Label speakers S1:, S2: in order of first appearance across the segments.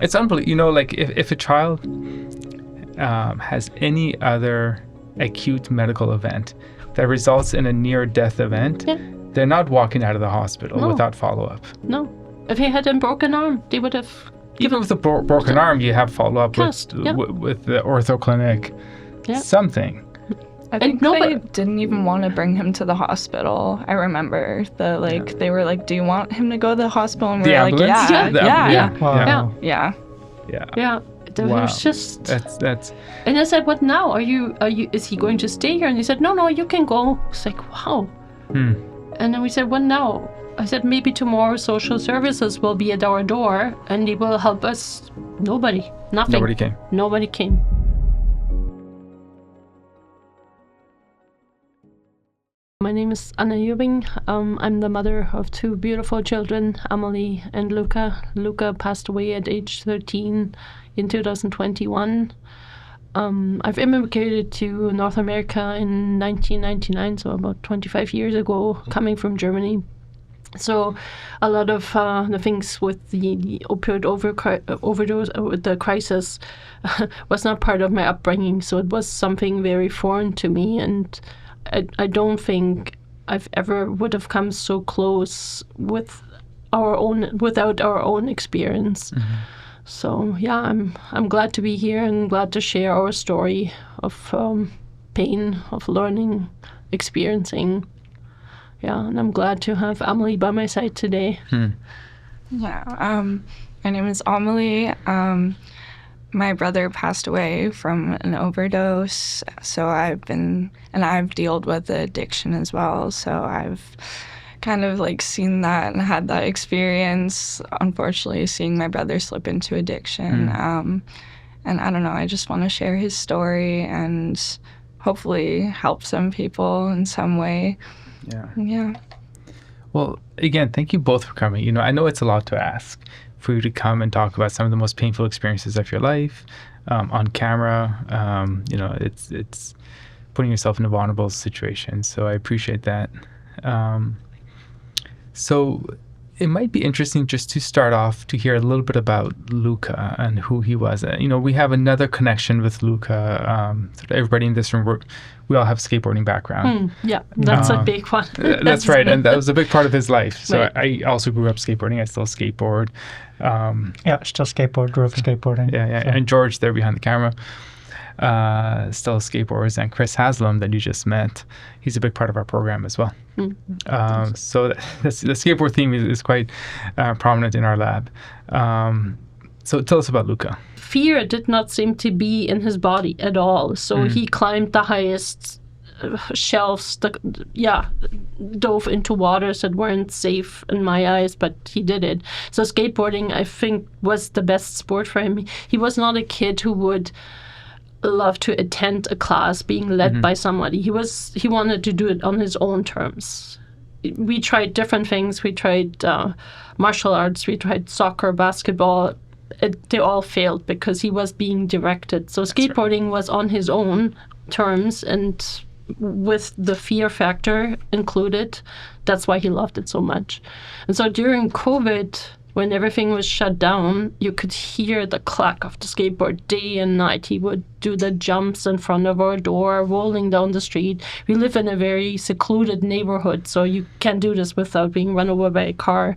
S1: It's unbelievable. You know, like if a child has any other acute medical event that results in a near-death event, they're not walking out of the hospital without follow-up.
S2: No. If he had a broken arm, they would have...
S1: Even with a broken arm, you have follow-up with the ortho clinic, something.
S3: I think they didn't even want to bring him to the hospital. I remember they were like, "Do you want him to go to the hospital?" And we were like, "Yeah."
S2: Wow.
S3: Yeah.
S2: There was just
S1: that's.
S2: And I said, "What now? Are you? Is he going to stay here?" And he said, "No, you can go." It's like, wow. And then we said, "What now?" I said, "Maybe tomorrow social services will be at our door and they will help us." Nothing. Nobody came. My name is Anna Ewing. I'm the mother of two beautiful children, Amelie and Luka. Luka passed away at age 13 in 2021. I've immigrated to North America in 1999, so about 25 years ago, coming from Germany. So a lot of the things with the opioid overdose, the crisis, was not part of my upbringing. So it was something very foreign to me, and I don't think I've ever would have come so close without our own experience. So I'm glad to be here and glad to share our story of pain, of learning, experiencing. And I'm glad to have Amelie by my side today.
S3: My name is Amelie. My brother passed away from an overdose, so I've dealt with the addiction as well. So I've kind of like seen that and had that experience, unfortunately, seeing my brother slip into addiction. And I don't know, I just want to share his story and hopefully help some people in some way. Yeah.
S1: Well, again, thank you both for coming. You know, I know it's a lot to ask for you to come and talk about some of the most painful experiences of your life on camera. You know, it's putting yourself in a vulnerable situation. So I appreciate that. So it might be interesting just to start off to hear a little bit about Luka and who he was. You know, we have another connection with Luka. Everybody in this room, we all have skateboarding background.
S2: That's a big one.
S1: That's right, and that was a big part of his life. So I also grew up skateboarding. I still skateboard.
S4: Still skateboard, grew up skateboarding.
S1: And George there behind the camera still skateboards, and Chris Haslam that you just met, he's a big part of our program as well. So the skateboard theme is quite prominent in our lab. So tell us about Luka.
S2: Fear did not seem to be in his body at all. So he climbed the highest shelves, dove into waters that weren't safe in my eyes, but he did it. So skateboarding, I think, was the best sport for him. He was not a kid who would love to attend a class being led by somebody. He wanted to do it on his own terms. We tried different things. We tried martial arts. We tried soccer, basketball. They all failed because he was being directed. So skateboarding was on his own terms, and with the fear factor included. That's why he loved it so much. And so during COVID, when everything was shut down, you could hear the clack of the skateboard day and night. He would do the jumps in front of our door, rolling down the street. We live in a very secluded neighborhood, so you can't do this without being run over by a car.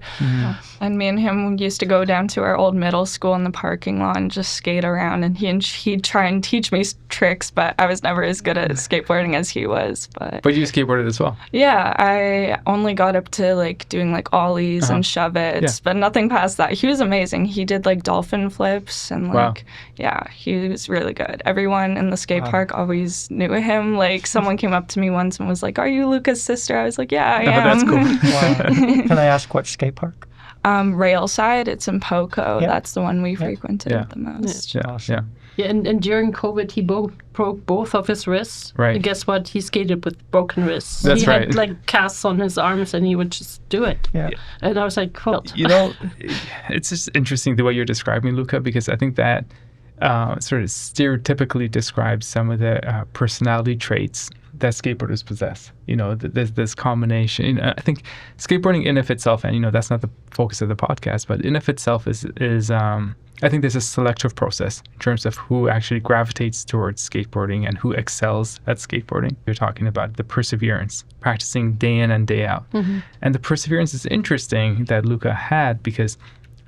S3: And me and him used to go down to our old middle school in the parking lot and just skate around, and he'd try and teach me tricks, but I was never as good at skateboarding as he was. But
S1: you skateboarded as well?
S3: Yeah, I only got up to like doing like ollies and shove-its, but nothing past that. He was amazing. He did like dolphin flips and like, he was really good. Everyone in the skate park always knew him. Like someone came up to me once and was like, "Are you Luka's sister?" I was like, "Yeah, I am."
S1: That's cool.
S4: Can I ask what skate park?
S3: Railside. It's in Poco. That's the one we frequented the most.
S2: And during COVID, he broke both of his wrists.
S1: Right.
S2: And guess what? He skated with broken wrists.
S1: That's
S2: he
S1: right.
S2: had like casts on his arms, and he would just do it. And I was like, cool.
S1: You know, it's just interesting the way you're describing Luka, because I think that sort of stereotypically describes some of the personality traits that skateboarders possess. You know, there's this combination. I think skateboarding in of itself, and you know, that's not the focus of the podcast, but in of itself is I think there's a selective process in terms of who actually gravitates towards skateboarding and who excels at skateboarding. You're talking about the perseverance, practicing day in and day out. And the perseverance is interesting that Luka had because,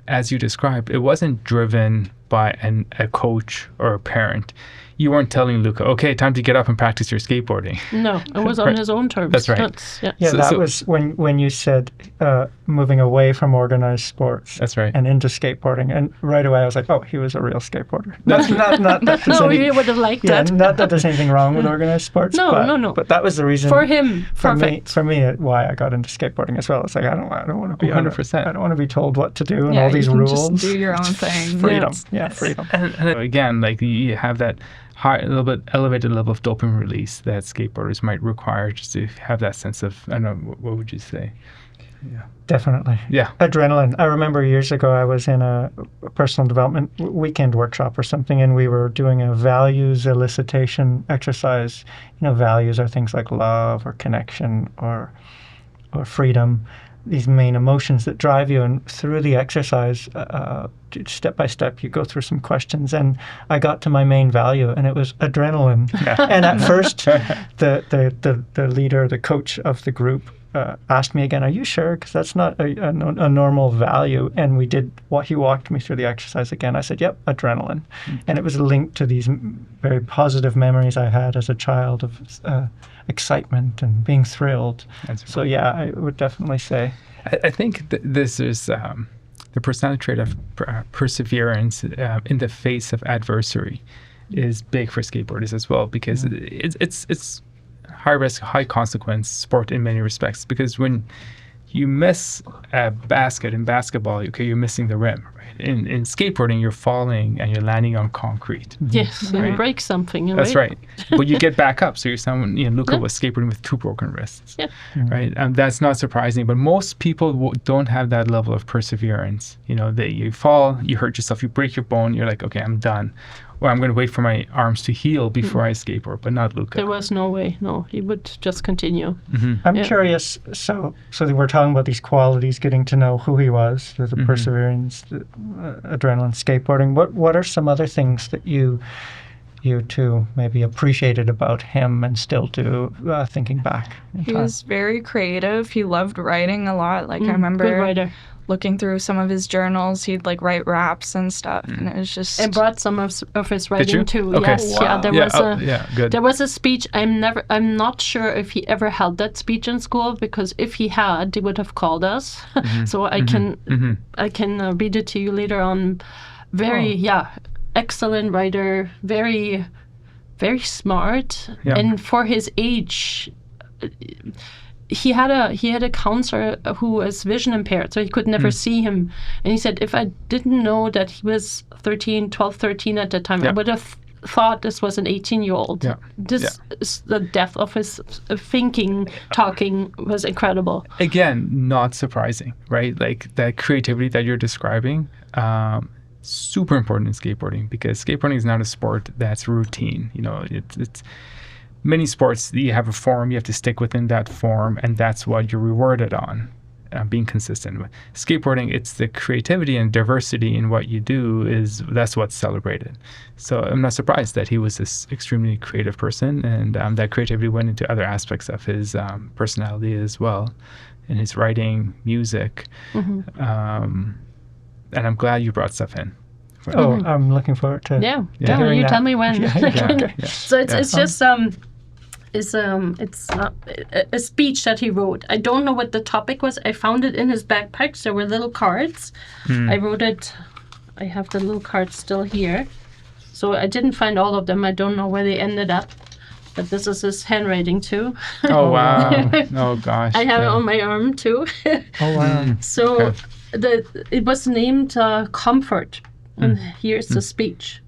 S1: as you described, it wasn't driven by a coach or a parent. You weren't telling Luka, okay, time to get up and practice your skateboarding.
S2: No, it was on his own terms.
S1: That's right.
S4: That was when you said moving away from organized sports.
S1: That's right.
S4: And into skateboarding. And right away I was like, oh, he was a real skateboarder. Not that
S2: no, you would have liked that.
S4: Not that there's anything wrong with organized sports.
S2: No.
S4: But that was the reason
S2: for him. Perfect.
S4: For me, why I got into skateboarding as well. It's like I don't want to be
S1: 100%.
S4: I don't want to be told what to do and all these rules.
S3: Just do your own thing.
S4: Freedom. Freedom.
S1: And again, like you have that a little bit elevated level of dopamine release that skateboarders might require just to have that sense of, I don't know, what would you say? Yeah.
S4: Definitely.
S1: Yeah.
S4: Adrenaline. I remember years ago I was in a personal development weekend workshop or something, and we were doing a values elicitation exercise. Values are things like love or connection or freedom, these main emotions that drive you. And through the exercise, step by step, you go through some questions, and I got to my main value, and it was adrenaline. And at first, the leader, the coach of the group, asked me again, are you sure? Because that's not a normal value. And he walked me through the exercise again. I said, yep, adrenaline. And it was linked to these very positive memories I had as a child of excitement and being thrilled. So yeah, I would definitely say.
S1: I think this is the personality trait of perseverance in the face of adversity is big for skateboarders as well, because it's high risk, high consequence sport in many respects. Because when you miss a basket in basketball, okay, you're missing the rim. Right? In skateboarding, you're falling and you're landing on concrete.
S2: Yes, right? You break something.
S1: That's right. But you get back up. So you're someone. Luka was skateboarding with 2 broken wrists.
S2: Yeah.
S1: Right. And that's not surprising. But most people don't have that level of perseverance. You fall, you hurt yourself, you break your bone. You're like, okay, I'm done. Or I'm going to wait for my arms to heal before I skateboard, but not Luka.
S2: There was no way. No, he would just continue.
S4: I'm curious. So we're talking about these qualities, getting to know who he was, the perseverance, the adrenaline, skateboarding. What are some other things that you two maybe appreciated about him and still do, thinking back?
S3: He was very creative. He loved writing a lot. Like I
S2: Good
S3: remember
S2: writer.
S3: looking through some of his journals, he'd write raps and stuff, and it was just.
S2: I brought some of his writing too.
S1: Okay.
S2: Yes,
S1: Wow. Good.
S2: There was a speech. I'm not sure if he ever held that speech in school, because if he had, they would have called us. So I can read it to you later on. Very excellent writer, very very smart, and for his age. He had a counselor who was vision impaired, so he could never see him. And he said, if I didn't know that he was 12, 13 at the time, I would have thought this was an 18-year-old. Yeah. The depth of his thinking, talking was incredible.
S1: Again, not surprising, right? Like that creativity that you're describing, super important in skateboarding, because skateboarding is not a sport that's routine. It's many sports, you have a form, you have to stick within that form, and that's what you're rewarded on, being consistent with. Skateboarding, it's the creativity and diversity in what you do, that's what's celebrated. So I'm not surprised that he was this extremely creative person, and that creativity went into other aspects of his personality as well, in his writing, music, and I'm glad you brought stuff in.
S4: I'm looking forward to
S2: hearing
S4: that.
S2: Tell me when.
S1: Okay.
S2: So it's just it's a speech that he wrote. I don't know what the topic was. I found it in his backpacks. There were little cards. I wrote it. I have the little cards still here. So I didn't find all of them. I don't know where they ended up. But this is his handwriting too.
S1: Oh wow! Oh gosh!
S2: I have it on my arm too.
S4: Oh wow!
S2: So it was named Comfort. And here's the speech.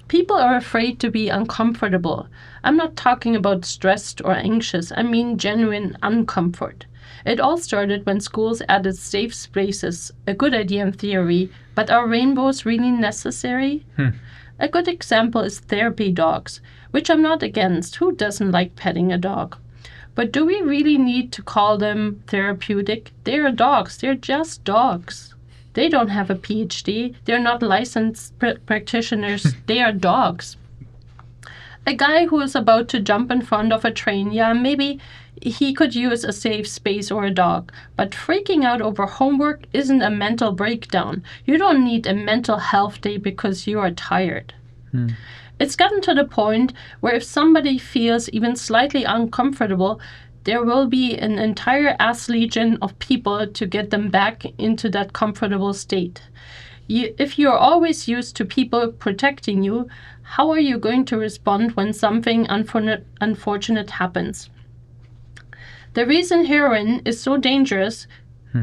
S2: People are afraid to be uncomfortable. I'm not talking about stressed or anxious. I mean genuine uncomfort. It all started when schools added safe spaces. A good idea in theory, but are rainbows really necessary? A good example is therapy dogs, which I'm not against. Who doesn't like petting a dog? But do we really need to call them therapeutic? They are dogs. They're just dogs. They don't have a PhD. They're not licensed practitioners. They are dogs. A guy who is about to jump in front of a train, yeah, maybe he could use a safe space or a dog. But freaking out over homework isn't a mental breakdown. You don't need a mental health day because you are tired. It's gotten to the point where if somebody feels even slightly uncomfortable, there will be an entire ass legion of people to get them back into that comfortable state. If you're always used to people protecting you, how are you going to respond when something unfortunate happens? The reason heroin is so dangerous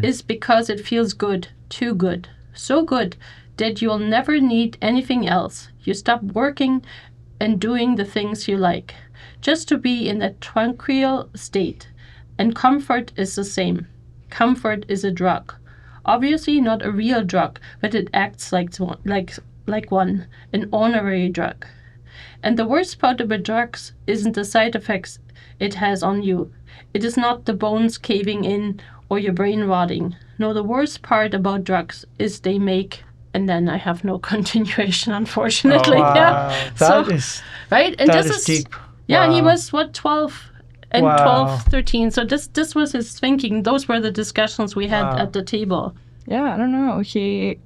S2: is because it feels good, too good, so good that you'll never need anything else. You stop working and doing the things you like, just to be in that tranquil state. And comfort is the same. Comfort is a drug. Obviously not a real drug, but it acts like one, an honorary drug. And the worst part about drugs isn't the side effects it has on you. It is not the bones caving in or your brain rotting. No, the worst part about drugs is they make, and then I have no continuation, unfortunately.
S4: Wow.
S2: Yeah.
S4: That is
S2: right. And
S4: that
S2: this
S4: is deep.
S2: Yeah,
S4: Wow.
S2: he was 12 and
S4: Wow.
S2: 12, 13. So this was his thinking. Those were the discussions we had
S4: Wow.
S2: at the table.
S3: Yeah, I don't know. He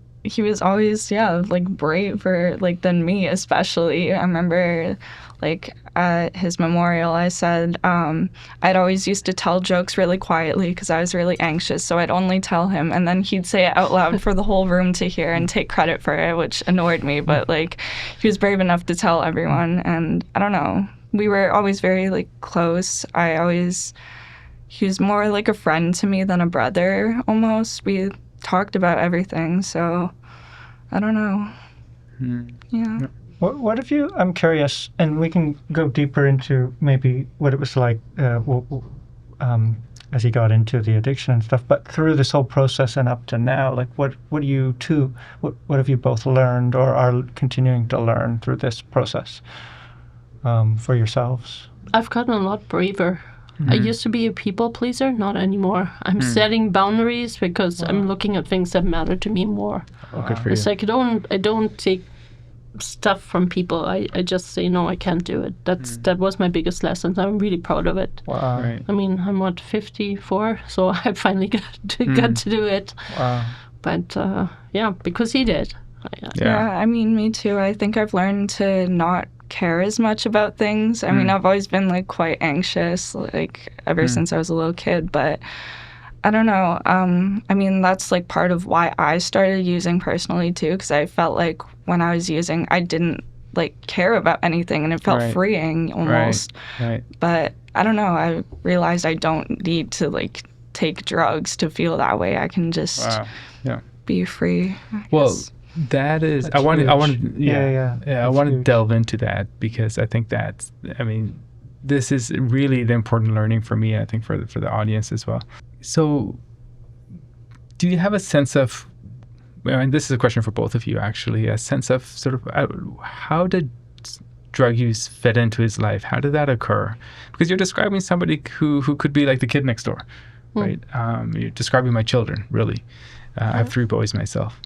S3: was always, like braver, than me, especially. I remember, at his memorial, I said I'd always used to tell jokes really quietly because I was really anxious, so I'd only tell him, and then he'd say it out loud for the whole room to hear and take credit for it, which annoyed me, but, he was brave enough to tell everyone, and I don't know. We were always very, close. He was more like a friend to me than a brother, almost. We talked about everything, so I don't know. Yeah.
S4: What if you, I'm curious, and we can go deeper into maybe what it was like as he got into the addiction and stuff, but through this whole process and up to now, what do you two, what have you both learned or are continuing to learn through this process for yourselves?
S2: I've gotten a lot braver. I used to be a people pleaser, not anymore. I'm setting boundaries because I'm looking at things that matter to me more.
S1: Good for you.
S2: It's like I don't take stuff from people. I just say no, I can't do it. That was my biggest lesson. I'm really proud of it.
S4: Wow.
S1: Right.
S2: I mean, I'm 54, so I finally got to do it.
S4: Wow.
S2: But yeah, because he did.
S3: Yeah, I mean, me too. I think I've learned to not care as much about things. I mean, I've always been quite anxious, ever since I was a little kid, but I don't know. I mean, that's part of why I started using personally too, because I felt like when I was using, I didn't care about anything, and it felt freeing almost.
S1: Right.
S3: But I don't know. I realized I don't need to take drugs to feel that way. I can just be free.
S1: Well, that is.
S4: That's
S1: I want
S4: huge.
S1: to. I want to delve into that because I think that's. I mean, this is really the important learning for me. I think for the audience as well. So, do you have a sense of? And this is a question for both of you, actually. A sense of sort of how did drug use fit into his life? How did that occur? Because you're describing somebody who could be like the kid next door, right? You're describing my children, really. I have 3 boys myself.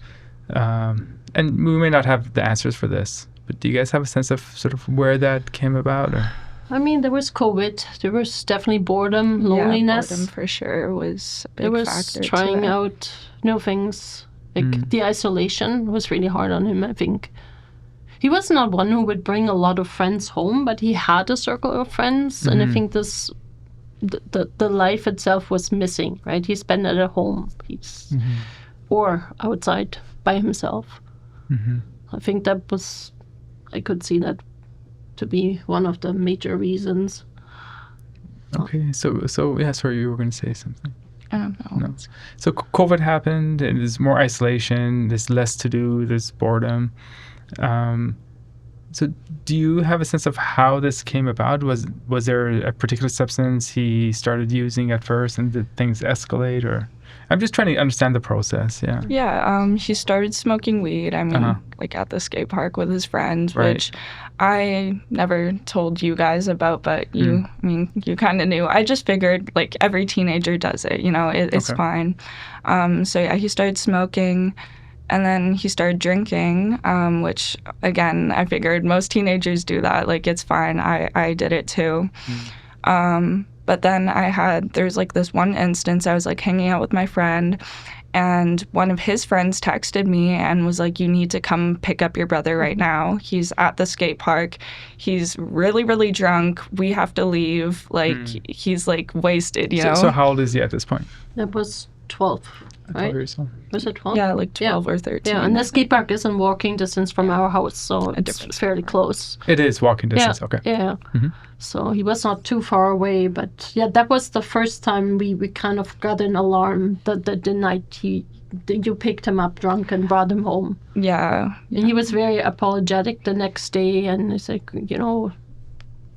S1: And we may not have the answers for this, but do you guys have a sense of sort of where that came about? Or?
S2: I mean, there was COVID. There was definitely boredom, loneliness.
S3: Yeah, boredom for sure was a big
S2: there was
S3: factor.
S2: trying out new things. The isolation was really hard on him, I think. He was not one who would bring a lot of friends home, but he had a circle of friends, and I think the life itself was missing, right? He spent it at home, or outside by himself. I think I could see that to be one of the major reasons.
S1: Okay, so yeah, sorry, you were going to say something.
S3: I don't know.
S1: No. So COVID happened, and there's more isolation, there's less to do, there's boredom. So do you have a sense of how this came about? Was there a particular substance he started using at first, and did things escalate? Or I'm just trying to understand the process. Yeah.
S3: Yeah, he started smoking weed. I mean, like at the skate park with his friends, which I never told you guys about, but you, I mean, you kind of knew. I just figured like every teenager does it, you know, it's fine. So yeah, he started smoking. And then he started drinking, which, again, I figured most teenagers do that. Like, it's fine. I did it, too. But then there's, like, this one instance. I was, like, hanging out with my friend, and one of his friends texted me and was like, you need to come pick up your brother right now. He's at the skate park. He's really, really drunk. We have to leave. Like, he's, like, wasted, you know?
S1: So how old is he at this point?
S2: That was 12. Right? Was it 12?
S3: Yeah, like 12 or 13.
S2: Yeah, and the skate park is in walking distance from our house, so it's fairly close.
S1: It is walking distance, okay.
S2: Yeah. So he was not too far away, but yeah, that was the first time we kind of got an alarm that the night you picked him up drunk and brought him home.
S3: Yeah.
S2: And he was very apologetic the next day, and he's like, you know,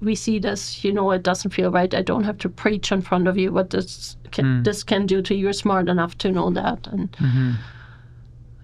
S2: we see this, you know, it doesn't feel right. I don't have to preach in front of you what this can do to you. You're smart enough to know that. And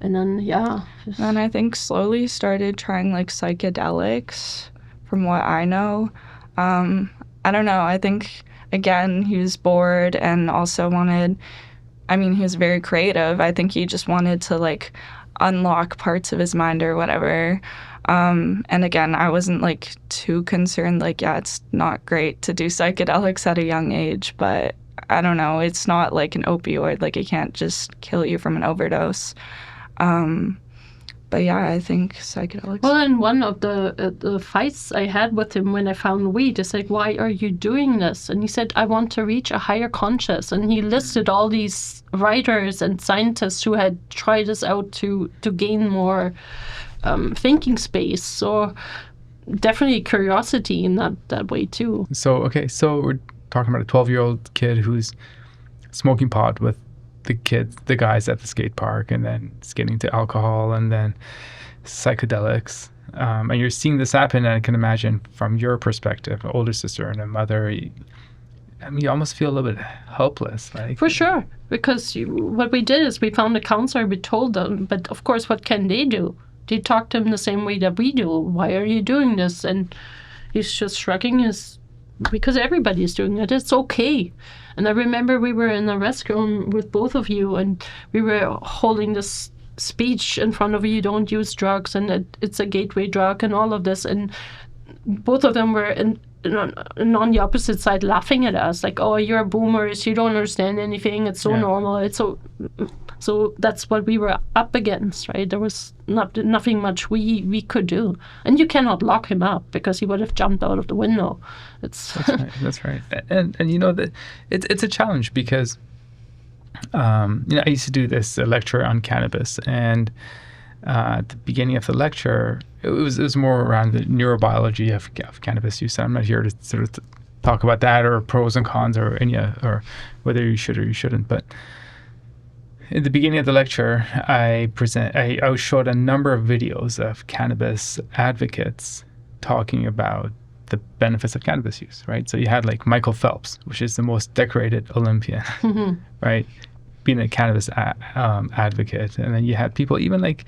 S2: and then, yeah.
S3: And I think slowly started trying, like, psychedelics, from what I know. I don't know. I think, again, he was bored and also he was very creative. I think he just wanted to, like, unlock parts of his mind or whatever. And again, I wasn't like too concerned, like, yeah, it's not great to do psychedelics at a young age, but I don't know, it's not like an opioid, like it can't just kill you from an overdose. But yeah, I think psychedelics.
S2: Well, in one of the fights I had with him when I found weed, it's like, why are you doing this? And he said, I want to reach a higher conscious. And he listed all these writers and scientists who had tried this out to gain more thinking space. So definitely curiosity in that way too.
S1: So we're talking about a 12-year-old kid who's smoking pot with the guys at the skate park, and then it's getting to alcohol and then psychedelics. And you're seeing this happen, and I can imagine from your perspective, an older sister and a mother, you almost feel a little bit helpless. Like,
S2: for sure, because what we did is we found a counselor, we told them, but of course, what can they do? They talk to him the same way that we do. Why are you doing this? And he's just shrugging because everybody is doing it. It's okay. And I remember we were in the restroom with both of you, and we were holding this speech in front of you, don't use drugs, and it's a gateway drug and all of this. And both of them were on the opposite side laughing at us, like, oh, you're boomers, you don't understand anything, it's so normal, it's so that's what we were up against, right? There was nothing much we could do, and you cannot lock him up because he would have jumped out of the window.
S1: That's right. And you know that it's a challenge because I used to do this lecture on cannabis, and at the beginning of the lecture, it was more around the neurobiology of cannabis use. I'm not here to sort of talk about that or pros and cons or whether you should or you shouldn't. But at the beginning of the lecture, I showed a number of videos of cannabis advocates talking about the benefits of cannabis use, right? So you had like Michael Phelps, which is the most decorated Olympian, right? Being a cannabis advocate, and then you had people even like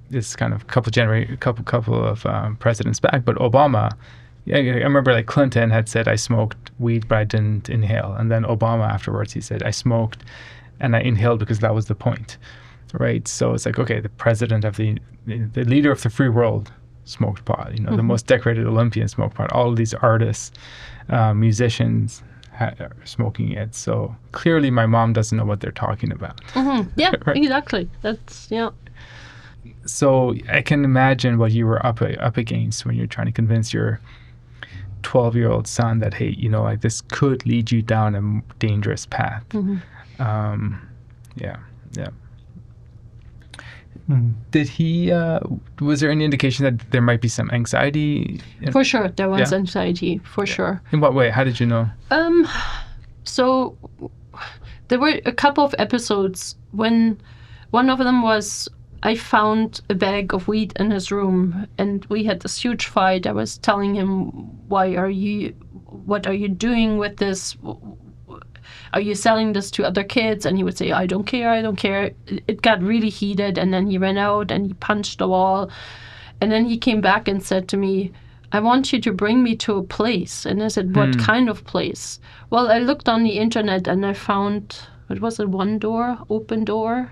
S1: this kind of couple of presidents back, but Obama. Yeah, I remember like Clinton had said, I smoked weed, but I didn't inhale, and then Obama afterwards he said, I smoked and I inhaled because that was the point, right? So it's like, okay, the president of the leader of the free world smoked pot, the most decorated Olympian smoked pot. All of these artists, musicians are smoking it. So clearly my mom doesn't know what they're talking about.
S2: Yeah,
S1: right?
S2: Exactly. That's, yeah.
S1: So I can imagine what you were up against when you're trying to convince your 12-year-old son that, hey, like this could lead you down a dangerous path. Did he, was there any indication that there might be some anxiety?
S2: For sure, there was anxiety, for sure.
S1: In what way? How did you know?
S2: So there were a couple of episodes when one of them was I found a bag of weed in his room, and we had this huge fight. I was telling him, what are you doing with this? Are you selling this to other kids? And he would say, I don't care. It got really heated, and then he ran out and he punched the wall. And then he came back and said to me, I want you to bring me to a place. And I said, what kind of place? Well, I looked on the internet and I found, what was it, open door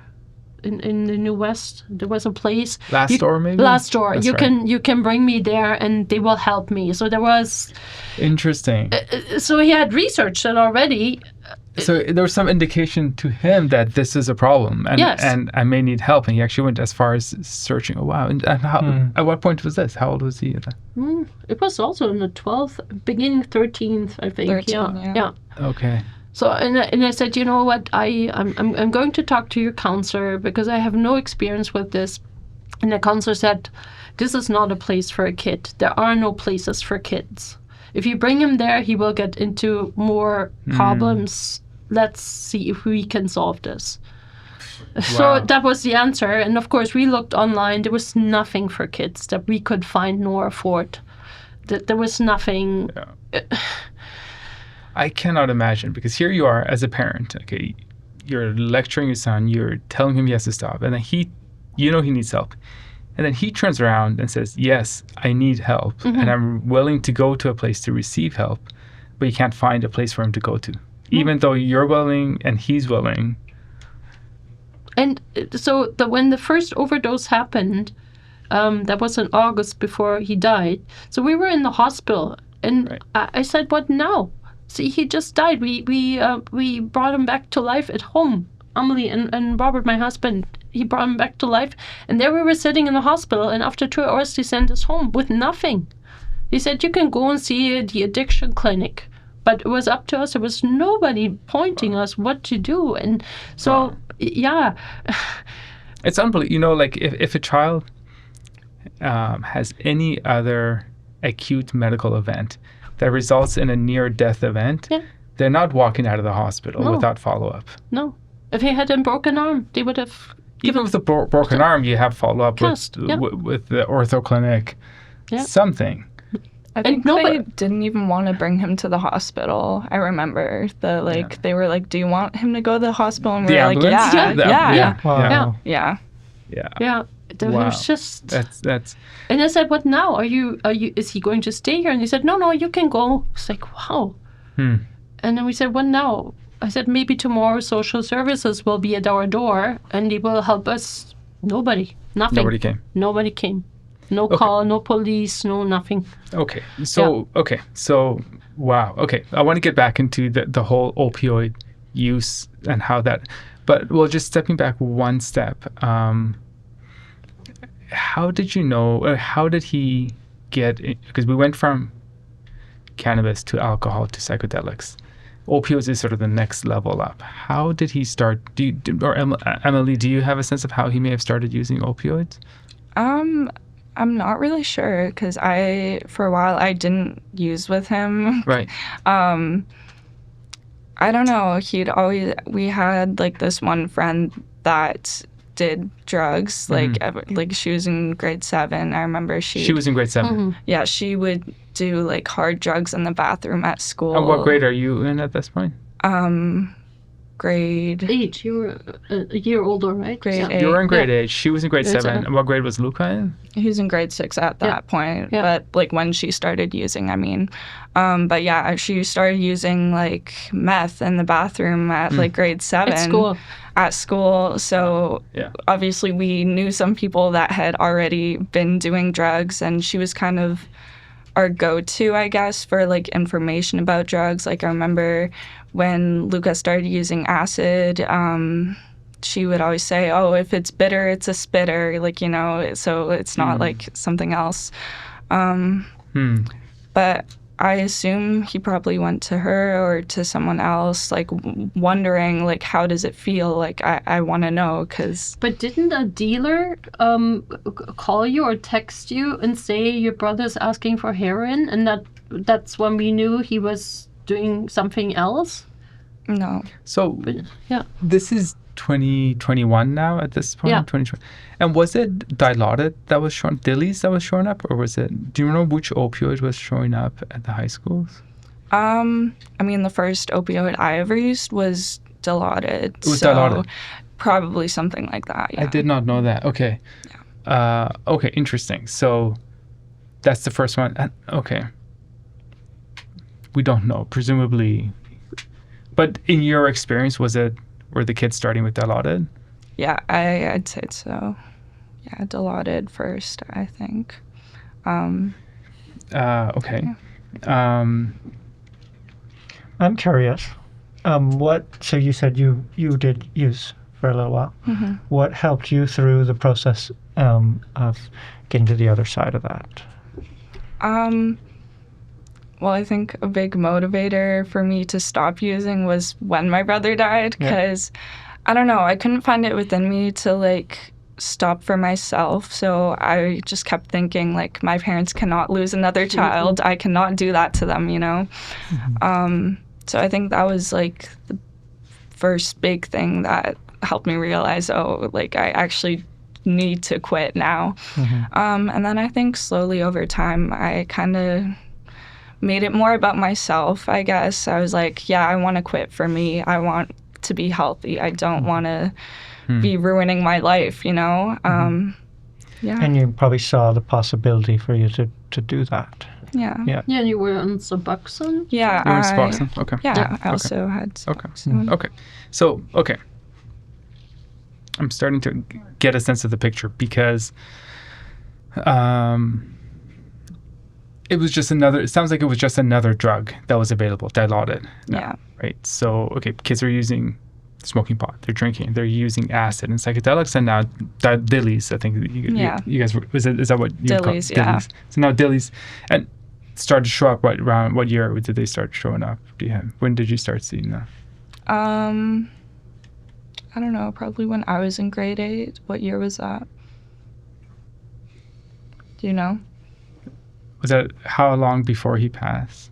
S2: in the New West. There was a place.
S1: Last door, maybe?
S2: Last door.
S1: That's
S2: you
S1: right.
S2: can bring me there and they will help me. So there was...
S1: Interesting.
S2: So he had researched it already.
S1: So there was some indication to him that this is a problem, and
S2: Yes.
S1: and I may need help. And he actually went as far as searching. Oh wow! And how? At what point was this? How old was he?
S2: It was also in the 12th, beginning 13th, I think.
S3: 13,
S2: Yeah.
S1: Okay.
S2: So and I said, you know what? I'm going to talk to your counselor because I have no experience with this. And the counselor said, this is not a place for a kid. There are no places for kids. If you bring him there, he will get into more problems. Let's see if we can solve this.
S1: Wow.
S2: So that was the answer. And of course, we looked online. There was nothing for kids that we could find nor afford. There was nothing.
S1: Yeah. I cannot imagine, because here you are as a parent. Okay, you're lecturing your son. You're telling him he has to stop, and then he needs help. And then he turns around and says, yes, I need help, and I'm willing to go to a place to receive help, but you can't find a place for him to go to, even though you're willing and he's willing.
S2: And so when the first overdose happened, that was in August before he died. So we were in the hospital, and
S1: Right.
S2: I said, what now? See, he just died. We brought him back to life at home. Amelie and Robert, my husband, he brought him back to life. And there we were sitting in the hospital, and after 2 hours, they sent us home with nothing. He said, you can go and see the addiction clinic. But it was up to us. There was nobody pointing us what to do. And so, yeah.
S1: It's unbelievable. Like if a child has any other acute medical event that results in a near-death event, they're not walking out of the hospital without follow-up.
S2: No. If he had a broken arm, they would have...
S1: Even with a broken arm, you have follow-up with the ortho clinic, something.
S3: I think they didn't even want to bring him to the hospital. I remember they were like, "Do you want him to go to the hospital?" And we were like, "Yeah."
S4: Wow.
S3: Yeah.
S2: There was just
S1: that's.
S2: And I said, "What now? Are you? Is he going to stay here?" And he said, "No, you can go." It's like, wow. And then we said, "What now?" I said, "Maybe tomorrow social services will be at our door and they will help us." Nothing. Nobody came. No call, no police, no nothing.
S1: Okay. So wow. Okay. I want to get back into the whole opioid use and how that, but just stepping back one step. How did you know? How did he get? Because we went from cannabis to alcohol to psychedelics. Opioids is sort of the next level up. How did he start? Emily, do you have a sense of how he may have started using opioids?
S3: I'm not really sure because for a while I didn't use with him.
S1: Right.
S3: I don't know. We had like this one friend that did drugs. Like she was in grade 7. I remember she
S1: was in grade 7.
S3: Yeah, she would do like hard drugs in the bathroom at school.
S1: And what grade are you in at this point?
S3: Grade
S2: 8. You were a year older, right?
S3: Grade 8.
S1: You were in grade 8. She was in grade 7. And what grade was Luka in?
S3: He was in grade 6 at that point. Yeah. But like when she started using, I mean. But yeah, she started using like meth in the bathroom at like grade 7. At school. So obviously we knew some people that had already been doing drugs, and she was kind of our go-to, I guess, for like information about drugs. Like I remember when Luka started using acid, she would always say, "Oh, if it's bitter, it's a spitter," like, so it's not like something else. But I assume he probably went to her or to someone else, like wondering, like, how does it feel? Like, I want to know, because...
S2: But didn't a dealer call you or text you and say your brother's asking for heroin, and that's when we knew he was doing something else?
S3: No.
S1: So
S2: But, yeah.
S1: this is 2021 now at this point?
S2: Yeah.
S1: 2020. And was it Dilaudid that was showing, Dillies that was showing up? Or was it, do you know which opioid was showing up at the high schools?
S3: I mean, the first opioid I ever used was Dilaudid.
S1: It was Dilaudid.
S3: Probably something like that, yeah.
S1: I did not know that. Okay. Okay, interesting. So that's the first one. Okay. We don't know, presumably. But in your experience, were the kids starting with Dilaudid?
S3: Yeah, I'd say so. Yeah, Dilaudid first, I think.
S1: Okay.
S3: Yeah.
S4: I'm curious. So you said you did use for a little while.
S3: Mm-hmm.
S4: What helped you through the process of getting to the other side of that?
S3: Well, I think a big motivator for me to stop using was when my brother died, because I don't know, I couldn't find it within me to like stop for myself. So I just kept thinking like, my parents cannot lose another child. I cannot do that to them, you know?
S4: Mm-hmm.
S3: So I think that was like the first big thing that helped me realize, oh, like I actually need to quit now.
S4: Mm-hmm.
S3: And then I think slowly over time, I kind of made it more about myself, I guess. I was like, yeah, I want to quit for me. I want to be healthy. I don't want to be ruining my life, you know? Yeah.
S4: And you probably saw the possibility for you to do that.
S3: Yeah.
S4: Yeah.
S2: Yeah, and you were on Suboxone?
S3: Yeah.
S1: You were Suboxone? Okay.
S3: Yeah, I also had Suboxone.
S1: Okay. So, okay. I'm starting to get a sense of the picture because it sounds like it was just another drug that was available, Dilaudid.
S3: Yeah.
S1: Right. So, okay, kids are smoking pot, they're drinking, they're using acid and psychedelics, and now Dillies, I think you guys were, is that what you call it?
S3: Dillies, yeah.
S1: So now Dillies, and started to show up around what year did they start showing up? When did you start seeing that?
S3: I don't know, probably when I was in grade 8. What year was that? Do you know?
S1: Was that how long before he passed?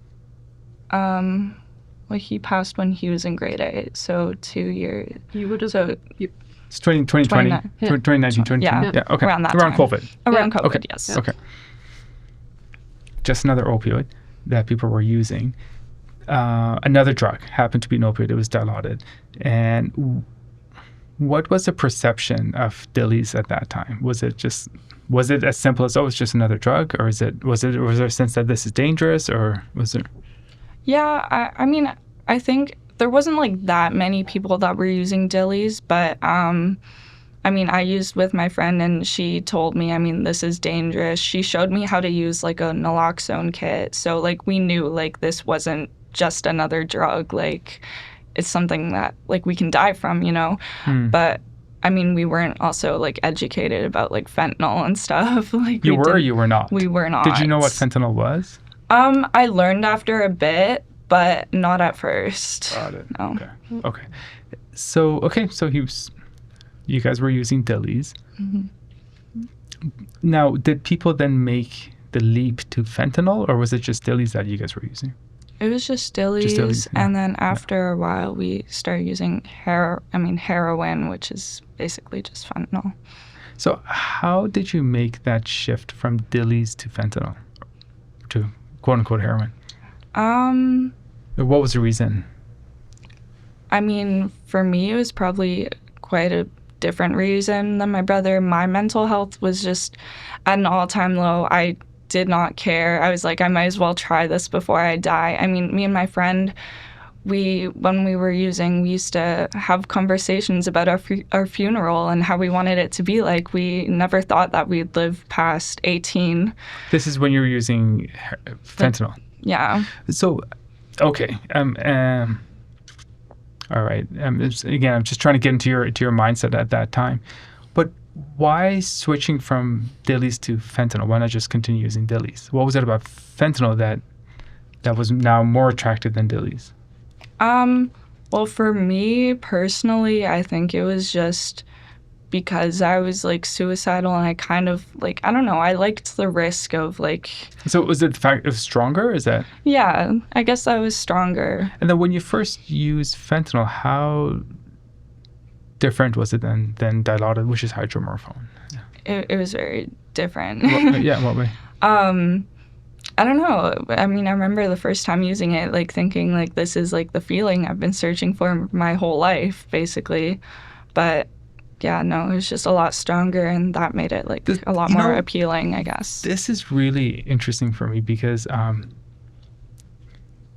S3: Well, he passed when he was in grade 8, so 2 years.
S2: You would have.
S3: So
S1: It's 2020, 2019, 2020.
S3: Yeah.
S1: Okay.
S3: Around that
S1: Around
S3: time.
S1: COVID.
S3: Around COVID,
S1: Okay.
S3: yes.
S1: Okay. Just another opioid that people were using. Another drug happened to be an opioid. It was Dilaudid. And what was the perception of Dillies at that time? Was it as simple as, oh, it's just another drug, or was there a sense that this is dangerous, or was there?
S3: Yeah, I mean, I think there wasn't like that many people that were using Dillies, but I mean, I used with my friend and she told me, I mean, this is dangerous. She showed me how to use like a naloxone kit. So like we knew like this wasn't just another drug. Like it's something that like we can die from, you know? But I mean, we weren't also like educated about like fentanyl and stuff. Like
S1: You were or you were not?
S3: We were not.
S1: Did you know what fentanyl was?
S3: I learned after a bit, but not at first.
S1: Got it.
S3: No.
S1: Okay. So you guys were using Dillies.
S3: Mm-hmm.
S1: Now, did people then make the leap to fentanyl, or was it just Dillies that you guys were using?
S3: It was just Dillies,
S1: yeah.
S3: And then after a while, we started using heroin, which is basically just fentanyl.
S1: So how did you make that shift from Dillies to fentanyl, to quote-unquote heroin? What was the reason?
S3: I mean, for me, it was probably quite a different reason than my brother. My mental health was just at an all-time low. I did not care. I was like, I might as well try this before I die. I mean, me and my friend, when we were using, we used to have conversations about our funeral and how we wanted it to be like. We never thought that we'd live past 18.
S1: This is when you were using fentanyl.
S3: Yeah.
S1: So, okay. All right. Again, I'm just trying to get into your mindset at that time. But why switching from Dillies to fentanyl? Why not just continue using Dillies? What was it about fentanyl that was now more attractive than Dillies?
S3: Well, for me personally, I think it was just because I was like suicidal, and I kind of like, I don't know, I liked the risk of like.
S1: So was it the fact it was stronger? Is that?
S3: Yeah, I guess I was stronger.
S1: And then when you first used fentanyl, how different was it than Dilaudid, which is hydromorphone?
S3: It was very different.
S1: Yeah, in what way?
S3: I don't know. I mean, I remember the first time using it, like thinking like this is like the feeling I've been searching for my whole life, basically. But yeah, no, it was just a lot stronger, and that made it like a lot more appealing, I guess.
S1: This is really interesting for me because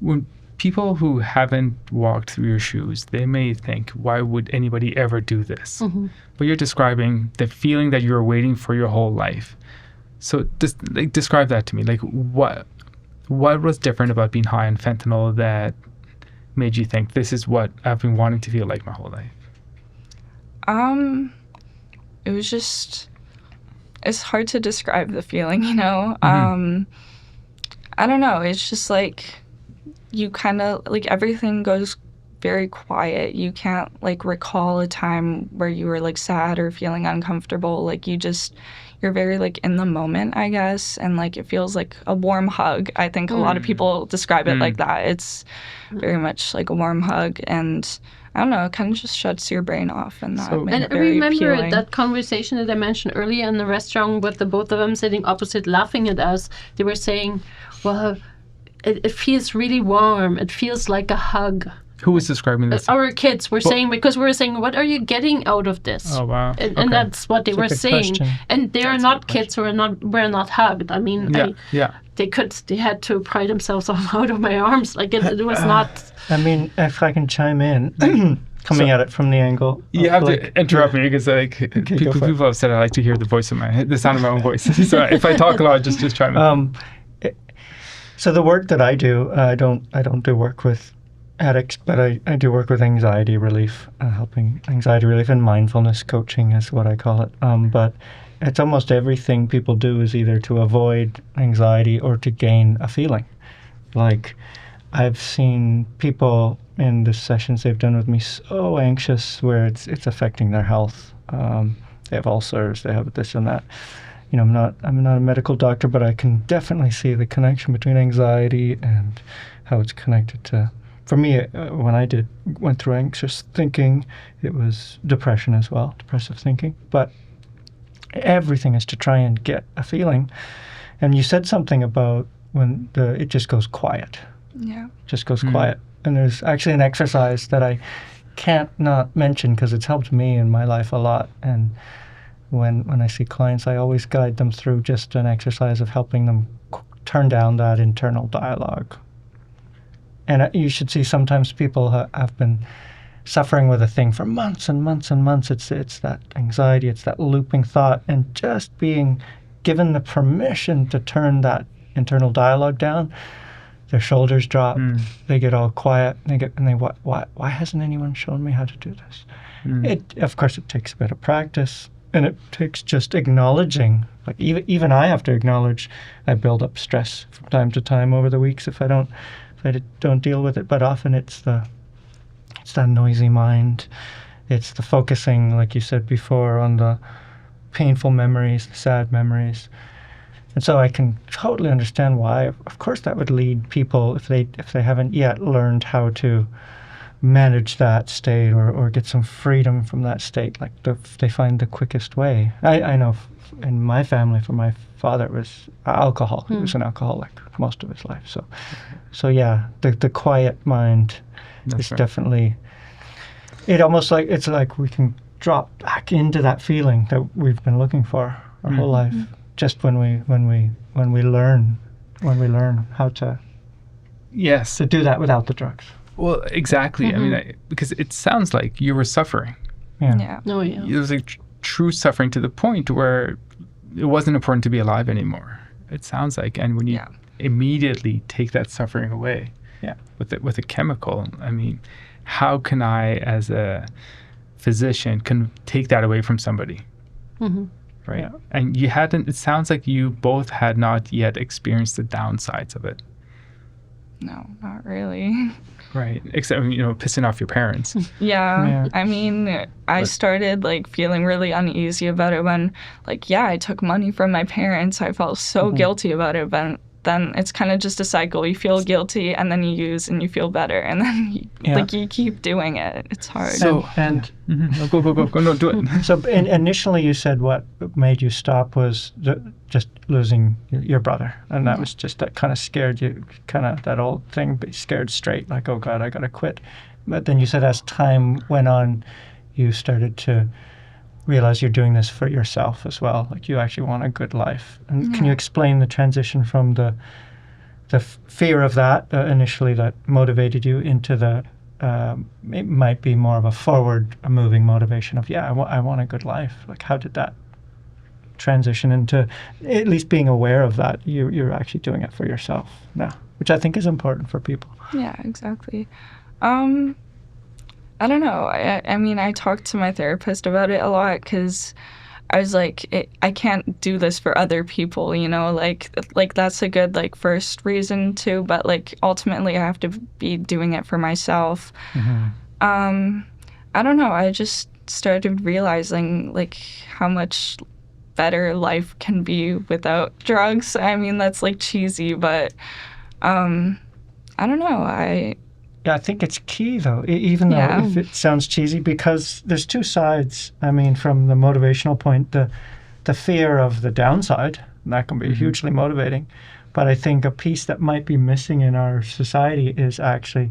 S1: when people who haven't walked through your shoes, they may think, why would anybody ever do this? But you're describing the feeling that you're waiting for your whole life. So describe that to me. Like what was different about being high on fentanyl that made you think this is what I've been wanting to feel like my whole life?
S3: It was just, it's hard to describe the feeling, you know? I don't know. It's just like you kind of like everything goes very quiet. You can't like recall a time where you were like sad or feeling uncomfortable. Like you're very like in the moment, I guess, and like it feels like a warm hug. I think a lot of people describe it like that. It's very much like a warm hug, and I don't know, it kind of just shuts your brain off, and that made it very
S2: remember
S3: appealing.
S2: that conversation that I mentioned earlier in the restaurant with the both of them sitting opposite laughing at us. They were saying, well, it feels really warm. It feels like a hug.
S1: Who was describing this?
S2: Our kids were saying, because we were saying, what are you getting out of this?
S1: Oh, wow.
S2: And that's what they were saying.
S4: Question.
S2: And they are not kids who were not hugged. I mean, they had to pry themselves out of my arms. Like it was not.
S4: I mean, if I can chime in, coming at it from the angle.
S1: You have to interrupt me because people have said I like to hear the sound of my own voice. So if I talk a lot, just chime in.
S4: So the work that I do, I don't do work with addicts, but I do work with anxiety relief, helping anxiety relief, and mindfulness coaching is what I call it. But it's almost everything people do is either to avoid anxiety or to gain a feeling. Like I've seen people in the sessions they've done with me so anxious where it's affecting their health. They have ulcers, they have this and that. You know, I'm not a medical doctor, but I can definitely see the connection between anxiety and how it's connected to. For me, when I went through anxious thinking, it was depression as well, depressive thinking. But everything is to try and get a feeling. And you said something about when it just goes quiet.
S3: Yeah.
S4: Just goes quiet. And there's actually an exercise that I can't not mention because it's helped me in my life a lot. And when I see clients, I always guide them through just an exercise of helping them turn down that internal dialogue. And you should see sometimes people have been suffering with a thing for months and months and months. It's that anxiety, it's that looping thought, and just being given the permission to turn that internal dialogue down, their shoulders drop, they get all quiet, why hasn't anyone shown me how to do this? Of course, it takes a bit of practice, and it takes just acknowledging. Like even I have to acknowledge I build up stress from time to time over the weeks if I don't deal with it. But often it's that noisy mind. It's the focusing, like you said before, on the painful memories, the sad memories. And so I can totally understand why. Of course, that would lead people, if they haven't yet learned how to manage that state or get some freedom from that state, like they find the quickest way. I know in my family, for my father, it was alcohol. He was an alcoholic most of his life. So yeah, the quiet mind is definitely. It almost like it's like we can drop back into that feeling that we've been looking for our whole life, just when we learn how to to do that without the drugs.
S1: Well, exactly. I mean, because it sounds like you were suffering.
S3: Yeah.
S2: Oh, yeah.
S1: It was like true suffering to the point where it wasn't important to be alive anymore. It sounds like, and when you immediately take that suffering away, with a chemical, I mean, how can I, as a physician, can take that away from somebody? Right? Yeah. And you hadn't. It sounds like you both had not yet experienced the downsides of it.
S3: No, not really.
S1: Right. Except, pissing off your parents.
S3: Yeah. I mean, I started like feeling really uneasy about it when, like, I took money from my parents. I felt so guilty about it, but then it's kind of just a cycle. You feel guilty, and then you use, and you feel better, and then you keep doing it. It's hard.
S1: So go. No, do it.
S4: So initially, you said what made you stop was just losing your brother, and that was just that kind of scared you, kind of that old thing, scared straight, like, oh God, I gotta quit. But then you said as time went on, you started to realize you're doing this for yourself as well. Like, you actually want a good life. And can you explain the transition from the fear of that initially that motivated you into the it might be more of a forward moving motivation of I want a good life. Like, how did that transition into at least being aware of that you're actually doing it for yourself now, which I think is important for people?
S3: Yeah, exactly. I don't know. I mean, I talked to my therapist about it a lot because I was like, I can't do this for other people, like that's a good like first reason too, but like ultimately I have to be doing it for myself. I don't know. I just started realizing like how much better life can be without drugs. I mean, that's like cheesy, but I don't know.
S4: I think it's key, though, even though if it sounds cheesy, because there's two sides. I mean, from the motivational point, the fear of the downside, that can be hugely motivating. But I think a piece that might be missing in our society is actually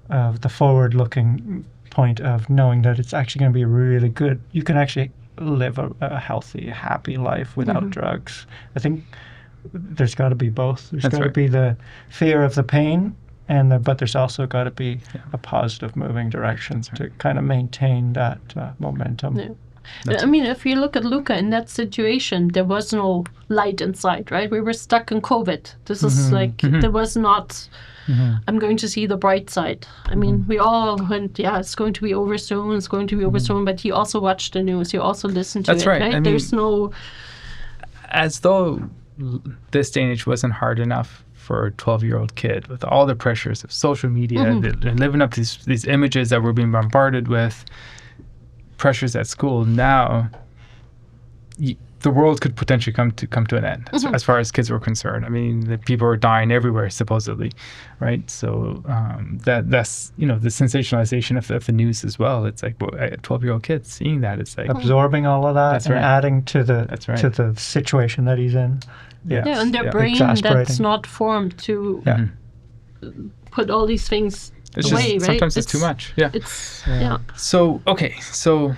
S4: the forward-looking point of knowing that it's actually going to be really good. You can actually live a healthy, happy life without drugs. I think there's got to be both. There's got to be the fear of the pain, but there's also got to be a positive moving direction to kind of maintain that momentum.
S2: Yeah. I mean, if you look at Luka in that situation, there was no light inside, right? We were stuck in COVID. This is like, there was not, I'm going to see the bright side. I mean, we all went, it's going to be over soon, but he also watched the news, he also listened to it, right? I mean, there's no...
S1: As though this day and age wasn't hard enough for a 12-year-old kid with all the pressures of social media, and living up to these images that we're being bombarded with, pressures at school. Now, the world could potentially come to an end as far as kids were concerned. I mean, the people are dying everywhere, supposedly, right? So that's the sensationalization of the news as well. It's like, well, a 12-year-old kid seeing that, it's like
S4: absorbing all of that and adding to the situation that he's in.
S2: Yeah, and their brain that's not formed to put all these things away, right?
S1: Sometimes it's too much. Yeah. So, okay. So,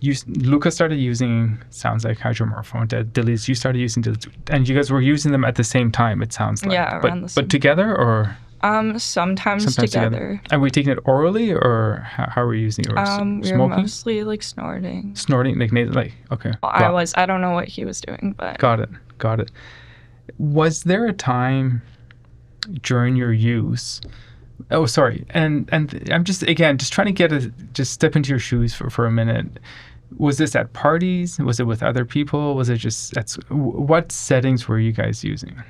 S1: Luka started using, sounds like hydromorphone. Dillies, you started using Dillies. And you guys were using them at the same time, it sounds like.
S3: Yeah, around the same.
S1: But together, or?
S3: Sometimes together.
S1: And were you taking it orally, or how were you using it?
S3: We were mostly like snorting.
S1: Snorting? Like, okay.
S3: Well, I don't know what he was doing, but...
S1: Got it. Was there a time during your use... Oh, sorry. And I'm just trying to just step into your shoes for a minute. Was this at parties? Was it with other people? Was it just what settings were you guys using?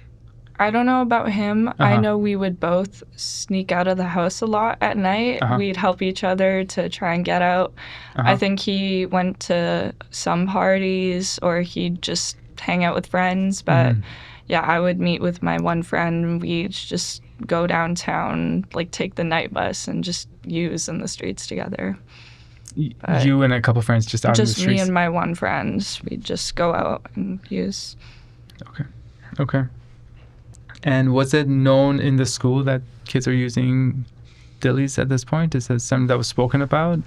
S3: I don't know about him. I know we would both sneak out of the house a lot at night. We'd help each other to try and get out. I think he went to some parties or he'd just hang out with friends. But I would meet with my one friend. We'd just go downtown, like take the night bus and just use in the streets together.
S1: You and a couple friends just out in the streets?
S3: Just me and my one friend. We'd just go out and use.
S1: Okay. And was it known in the school that kids are using Dillies at this point? Is that something that was spoken about?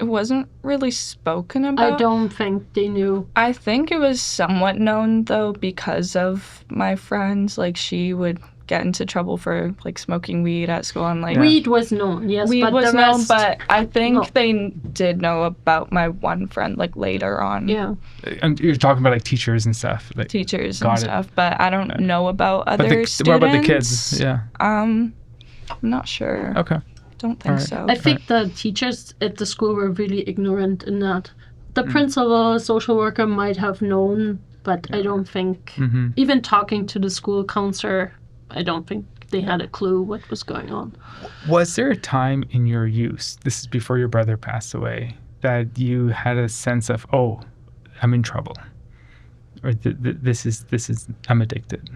S3: It wasn't really spoken about.
S2: I don't think they knew.
S3: I think it was somewhat known, though, because of my friends. Like, she would get into trouble for, like, smoking weed at school. And, like,
S2: weed was known, yes.
S3: Weed
S2: but
S3: was
S2: the
S3: known,
S2: rest,
S3: but I think they did know about my one friend, like, later on.
S2: Yeah.
S1: And you're talking about, like, teachers and stuff. Like,
S3: teachers and stuff, but I don't know about other students.
S1: What about the kids? Yeah.
S3: I'm not sure.
S1: Okay.
S3: Don't think so.
S2: I think the teachers at the school were really ignorant in that. The principal, social worker might have known, but I don't think, even talking to the school counselor, I don't think they had a clue what was going on.
S1: Was there a time in your use, this is before your brother passed away, that you had a sense of, oh, I'm in trouble, or this is I'm addicted?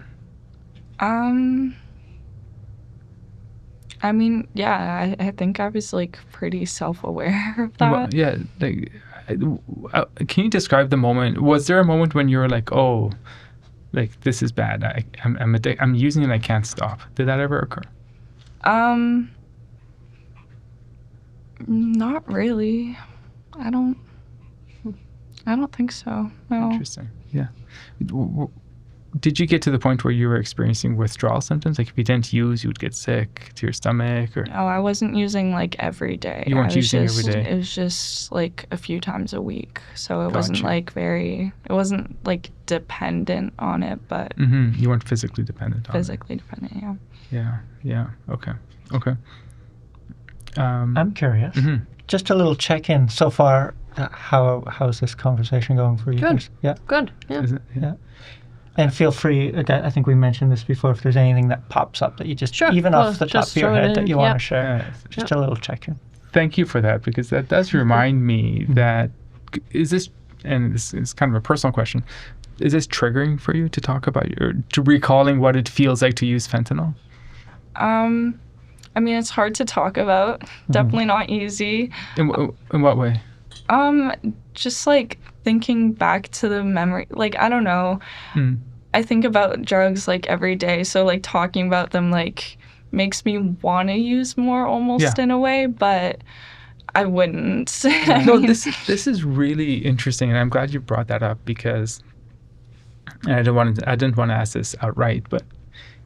S3: I mean, yeah, I think I was like pretty self-aware of that.
S1: Well, yeah, like, can you describe the moment? Was there a moment when you were like, oh, like this is bad? I'm using it and I can't stop. Did that ever occur?
S3: Not really. I don't think so. No.
S1: Interesting. Yeah. Did you get to the point where you were experiencing withdrawal symptoms? Like if you didn't use, you would get sick to your stomach, or?
S3: No, I wasn't using like every day.
S1: You weren't using every day?
S3: It was just like a few times a week. So it wasn't
S1: Gotcha.
S3: it wasn't like dependent on it, but
S1: You weren't physically dependent on
S3: physically dependent, yeah.
S1: it. Yeah. Okay.
S4: I'm curious.
S1: Mhm.
S4: Just a little check-in so far. How's this conversation going for you
S2: Good.
S4: guys? Yeah.
S2: Good. Yeah.
S1: Is it?
S4: Yeah. And feel free, again, I think we mentioned this before, if there's anything that pops up that you just,
S2: Sure.
S4: even
S2: Well,
S4: off the top
S2: just
S4: of your
S2: throw it
S4: head, that
S2: in.
S4: you
S2: Yeah.
S4: want to share.
S1: Yeah.
S4: Just a little check-in.
S1: Thank you for that, because that does remind me that is this, and this is kind of a personal question, is this triggering for you to talk about to recalling what it feels like to use fentanyl?
S3: I mean, it's hard to talk about. Definitely not easy.
S1: In what way?
S3: Just like thinking back to the memory, like I don't know.
S1: Mm.
S3: I think about drugs like every day, so like talking about them like makes me want to use more almost
S1: Yeah.
S3: in a way, but I wouldn't.
S1: No, this is really interesting, and I'm glad you brought that up, because and I didn't want to ask this outright, but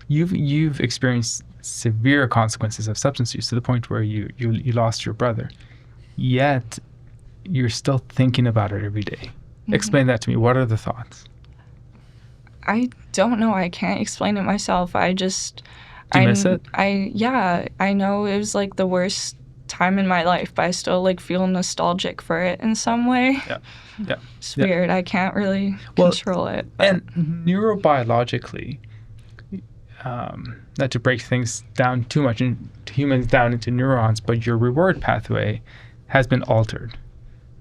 S1: you've experienced severe consequences of substance use to the point where you lost your brother, yet you're still thinking about it every day. Explain that to me. What are the thoughts?
S3: I don't know. I can't explain it myself. I just.
S1: Do you miss it?
S3: I know it was like the worst time in my life, but I still like feel nostalgic for it in some way.
S1: Yeah.
S3: It's weird. I can't really
S1: Well,
S3: control it. But.
S1: And neurobiologically, not to break things down too much and humans down into neurons, but your reward pathway has been altered.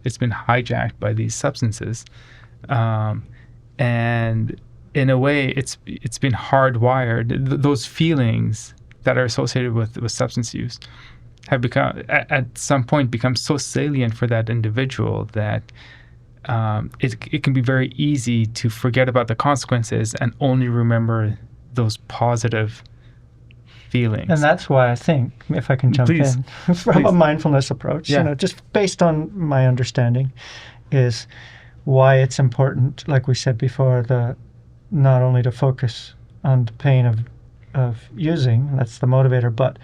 S1: It's been hijacked by these substances, and in a way, it's been hardwired. Those feelings that are associated with substance use have become, at some point, become so salient for that individual that it can be very easy to forget about the consequences and only remember those positive feelings.
S4: And that's why I think, if I can jump
S1: Please.
S4: in, from
S1: Please.
S4: a mindfulness approach,
S1: Yeah.
S4: just based on my understanding, is why it's important, like we said before, not only to focus on the pain of using, that's the motivator, but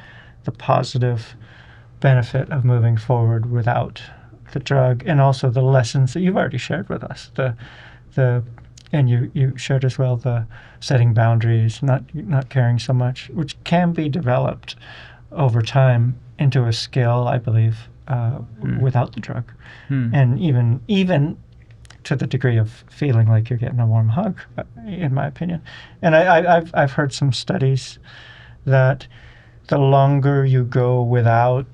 S4: the positive benefit of moving forward without the drug, and also the lessons that you've already shared with us. And you shared as well the setting boundaries, not caring so much, which can be developed over time into a skill, I believe, without the drug, and even to the degree of feeling like you're getting a warm hug, in my opinion. And I've heard some studies that the longer you go without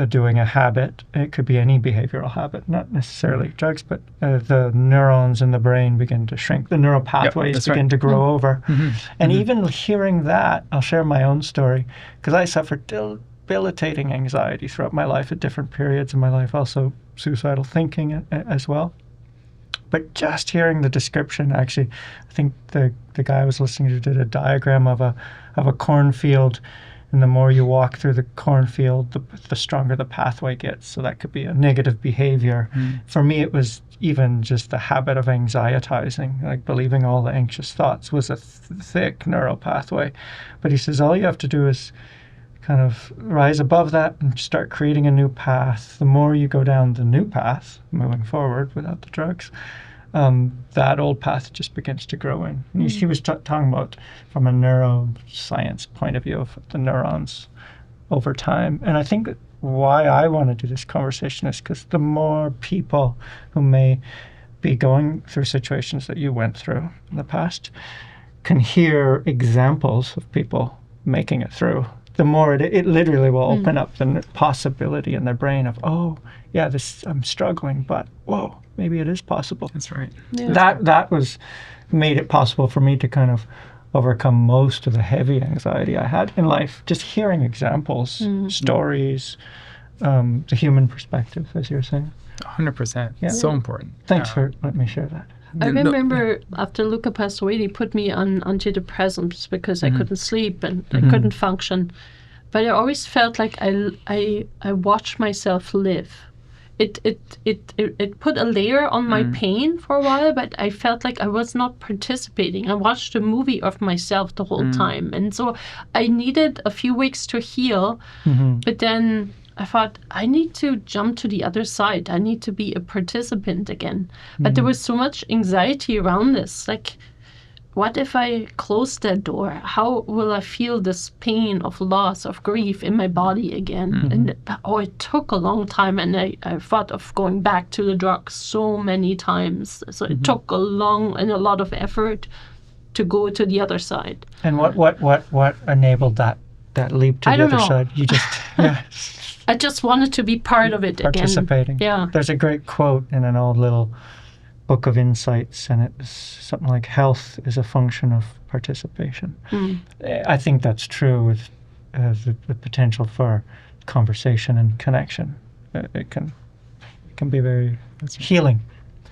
S4: doing a habit, it could be any behavioral habit, not necessarily drugs, but the neurons in the brain begin to shrink. The neural pathways begin to grow over. And even hearing that, I'll share my own story, because I suffered debilitating anxiety throughout my life at different periods in my life, also suicidal thinking as well. But just hearing the description, actually, I think the guy I was listening to did a diagram of a cornfield, and the more you walk through the cornfield, the stronger the pathway gets. So that could be a negative behavior. For me, it was even just the habit of anxietizing, like believing all the anxious thoughts was a thick neural pathway. But he says all you have to do is kind of rise above that and start creating a new path. The more you go down the new path, moving forward without the drugs, that old path just begins to grow in. And he was talking about from a neuroscience point of view of the neurons over time. And I think why I want to do this conversation is because the more people who may be going through situations that you went through in the past can hear examples of people making it through, the more it literally will open up the possibility in their brain of, oh, yeah, I'm struggling, but whoa, maybe it is possible.
S1: That's right.
S2: Yeah.
S4: That made it possible for me to kind of overcome most of the heavy anxiety I had in life. Just hearing examples, stories, the human perspective, as you're saying.
S1: 100%.
S4: Yeah.
S1: So important.
S4: Thanks for letting me share that.
S2: I remember after Luka passed away, they put me on antidepressants because I couldn't sleep and I couldn't function. But I always felt like I watched myself live. It put a layer on my pain for a while, but I felt like I was not participating. I watched a movie of myself the whole time. And so I needed a few weeks to heal, but then I thought, I need to jump to the other side. I need to be a participant again. But there was so much anxiety around this. Like, what if I close that door? How will I feel this pain of loss, of grief in my body again? And it took a long time. And I thought of going back to the drugs so many times. So it took a lot of effort to go to the other side.
S4: And what enabled that leap to the other side? You just,
S2: I just wanted to be part of it
S4: participating.
S2: again. Yeah.
S4: There's a great quote in an old little book of insights, and it's something like, health is a function of participation. I think that's true with the potential for conversation and connection. It can be very healing.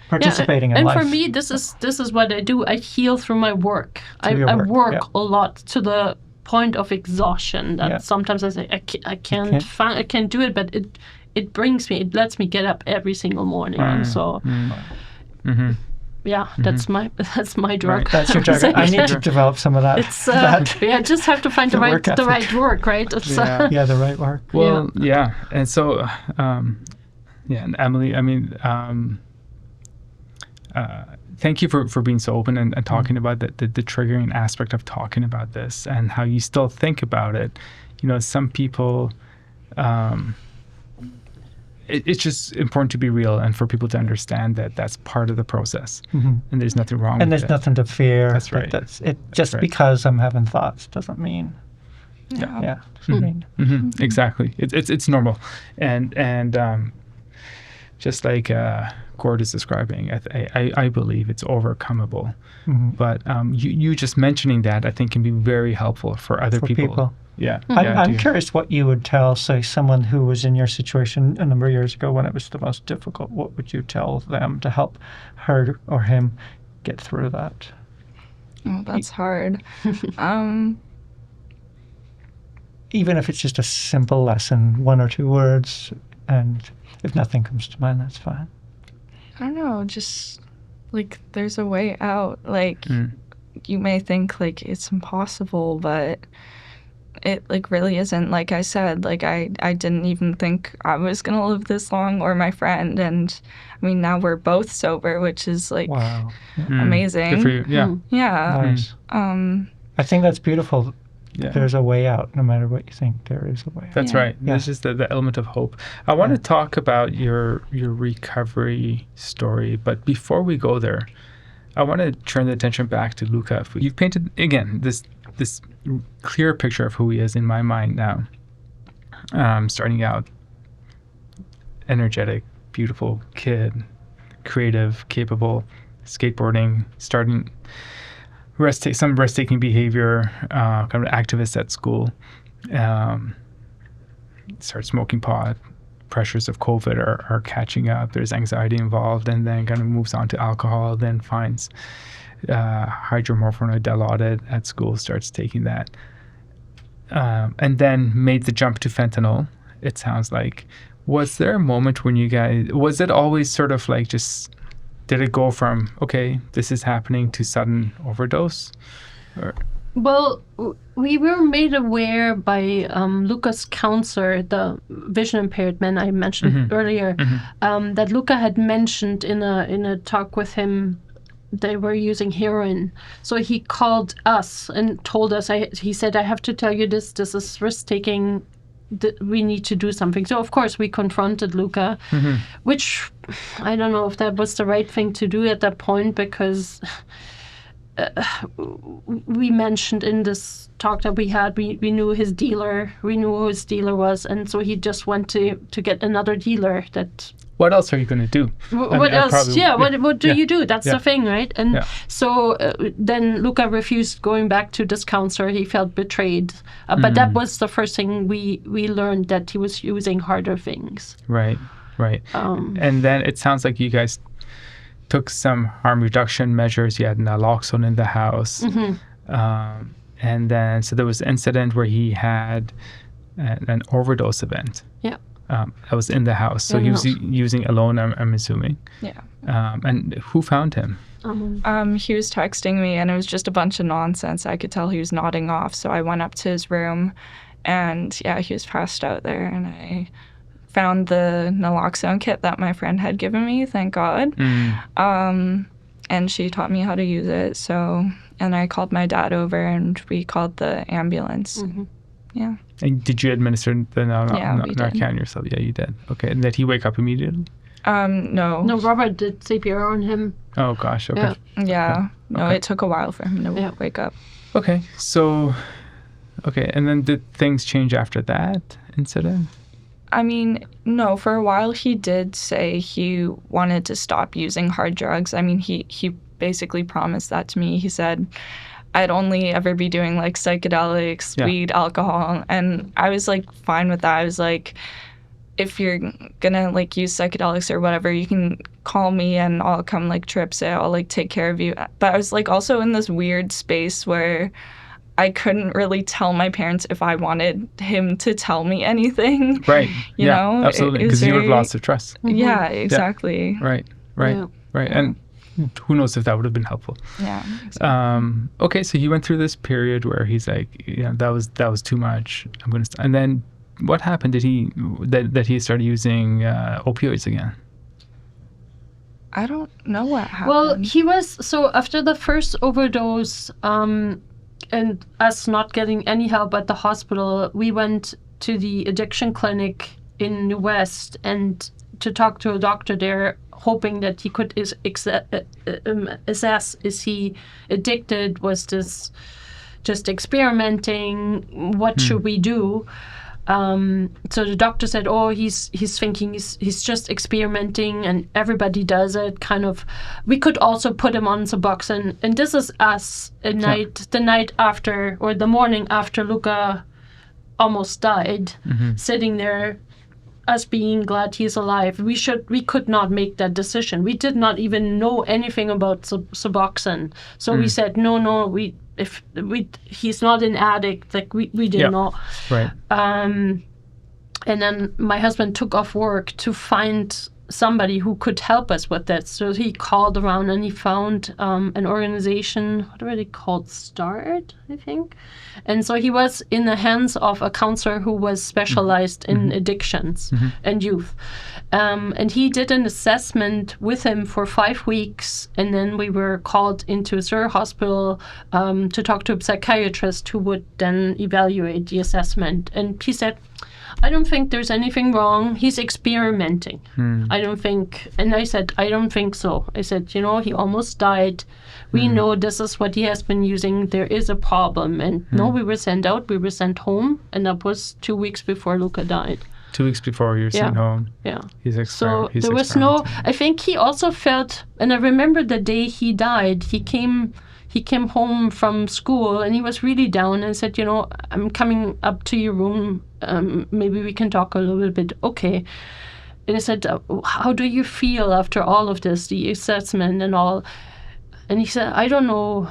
S4: Participating in life.
S2: And for me, this is what I do. I heal through my work. I work
S4: yeah.
S2: a lot to the point of exhaustion that sometimes I say I can't do it, but it brings me, it lets me get up every single morning. And so that's my drug.
S4: Right. That's your drug. I need to develop some of that.
S2: It's I just have to find the right work, right? It's,
S4: the right work.
S1: Well, and so and Emily, I mean, thank you for being so open and talking about the triggering aspect of talking about this and how you still think about it. You know, some people, it's just important to be real and for people to understand that that's part of the process, and there's nothing wrong with it.
S4: And there's nothing to fear.
S1: That's right.
S4: Just because I'm having thoughts doesn't mean.
S1: Exactly. It's normal, and just like Gord is describing, I believe it's overcomable. But you just mentioning that, I think, can be very helpful for other people. Yeah.
S4: I'm curious what you would tell, say, someone who was in your situation a number of years ago when it was the most difficult. What would you tell them to help her or him get through that?
S3: Oh, that's hard.
S4: Even if it's just a simple lesson, 1 or 2 words, and if nothing comes to mind, that's fine.
S3: I don't know, just, like, there's a way out. Like, you may think, like, it's impossible, but it, like, really isn't. Like I said, like, I didn't even think I was going to live this long, or my friend, and, I mean, now we're both sober, which is, like, amazing.
S1: Good for you, yeah.
S3: Yeah.
S4: Nice. I think that's beautiful. Yeah. There's a way out, no matter what you think. There is a way out.
S1: That's right. There's just the element of hope. I want to talk about your recovery story, but before we go there, I want to turn the attention back to Luka. You've painted, again, this clear picture of who he is in my mind now. Starting out, energetic, beautiful kid, creative, capable, skateboarding, starting some risk-taking behavior, kind of activist at school, starts smoking pot, pressures of COVID are catching up, there's anxiety involved, and then kind of moves on to alcohol, then finds hydromorphone or Dilaudid at school, starts taking that, and then made the jump to fentanyl, it sounds like. Was there a moment when you guys, was it always sort of like just, did it go from, okay, this is happening, to sudden overdose? Or?
S2: Well, we were made aware by Luka's counselor, the vision impaired man I mentioned earlier, that Luka had mentioned in a talk with him they were using heroin. So he called us and told us, he said, I have to tell you this is risk-taking, we need to do something. So, of course, we confronted Luka, which I don't know if that was the right thing to do at that point, because we mentioned in this talk that we had, we knew his dealer, we knew who his dealer was, and so he just went to get another dealer that...
S1: What else are you going to do?
S2: What else? Probably, what do you do? That's the thing, right? And so then Luka refused going back to this counselor. He felt betrayed. But that was the first thing we learned, that he was using harder things.
S1: Right. And then it sounds like you guys took some harm reduction measures. You had naloxone in the house. And then, so there was an incident where he had an overdose event.
S2: Yeah.
S1: That was in the house. So he was using alone, I'm assuming.
S3: Yeah.
S1: And who found him?
S3: He was texting me, and it was just a bunch of nonsense. I could tell he was nodding off. So I went up to his room, and he was passed out there. And I found the naloxone kit that my friend had given me, thank God. And she taught me how to use it. So, and I called my dad over, and we called the ambulance. Yeah.
S1: And did you administer the Narcan
S3: did.
S1: yourself? Yeah, you did. Okay. And did he wake up immediately?
S3: No.
S2: No, Robert did CPR on him.
S1: Oh, gosh. Okay.
S3: Yeah. No, it took a while for him to wake up.
S1: Okay. So, and then did things change after that incident?
S3: I mean, no, for a while he did say he wanted to stop using hard drugs. I mean, he basically promised that to me. He said, I'd only ever be doing like psychedelics, weed, alcohol. And I was like fine with that. I was like, if you're gonna like use psychedelics or whatever, you can call me and I'll come like trips it. I'll like take care of you. But I was like also in this weird space where I couldn't really tell my parents if I wanted him to tell me anything.
S1: Right.
S3: You know?
S1: Absolutely. Because you would have lost the trust.
S3: Yeah, exactly.
S1: Right. And who knows if that would have been helpful.
S3: Yeah. Exactly.
S1: Okay, so you went through this period where he's like, that was too much. I'm going to. And then what happened? Did he started using opioids again?
S3: I don't know what happened.
S2: Well, he was, so after the first overdose, and us not getting any help at the hospital, we went to the addiction clinic in New West and to talk to a doctor there, hoping that he could assess, is he addicted? Was this just experimenting? What should we do? So the doctor said, he's thinking he's just experimenting and everybody does it, kind of. We could also put him on Suboxone. And this is us the night after, or the morning after Luka almost died, sitting there, us being glad he's alive. We could not make that decision. We did not even know anything about Suboxone. So we said, no, he's not an addict, like we didn't know.
S1: Right.
S2: And then my husband took off work to find somebody who could help us with that. So he called around and he found an organization, what are they called? START, I think. And so he was in the hands of a counselor who was specialized in addictions and youth. And he did an assessment with him for 5 weeks. And then we were called into Azure Hospital to talk to a psychiatrist who would then evaluate the assessment. And he said, I don't think there's anything wrong. He's experimenting. I don't think, and I said, I don't think so. I said, he almost died. We know this is what he has been using. There is a problem. And no, we were sent out. We were sent home. And that was 2 weeks before Luka died.
S1: 2 weeks before you were sent home.
S2: Yeah.
S1: He's
S2: there was no, I think he also felt, and I remember the day he died, he came home from school and he was really down and said, I'm coming up to your room. Maybe we can talk a little bit. Okay. And I said, how do you feel after all of this, the assessment and all? And he said, I don't know,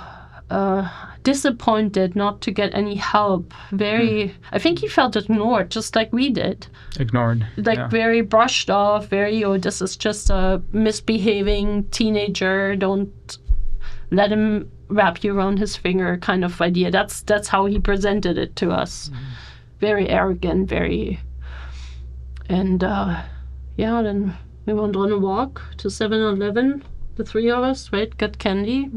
S2: disappointed not to get any help. Very, I think he felt ignored, just like we did.
S1: Ignored.
S2: Very brushed off, very, this is just a misbehaving teenager. Don't let him wrap you around his finger kind of idea. That's how he presented it to us. Very arrogant, very. And then we went on a walk to 7-Eleven, the three of us, right? Got candy.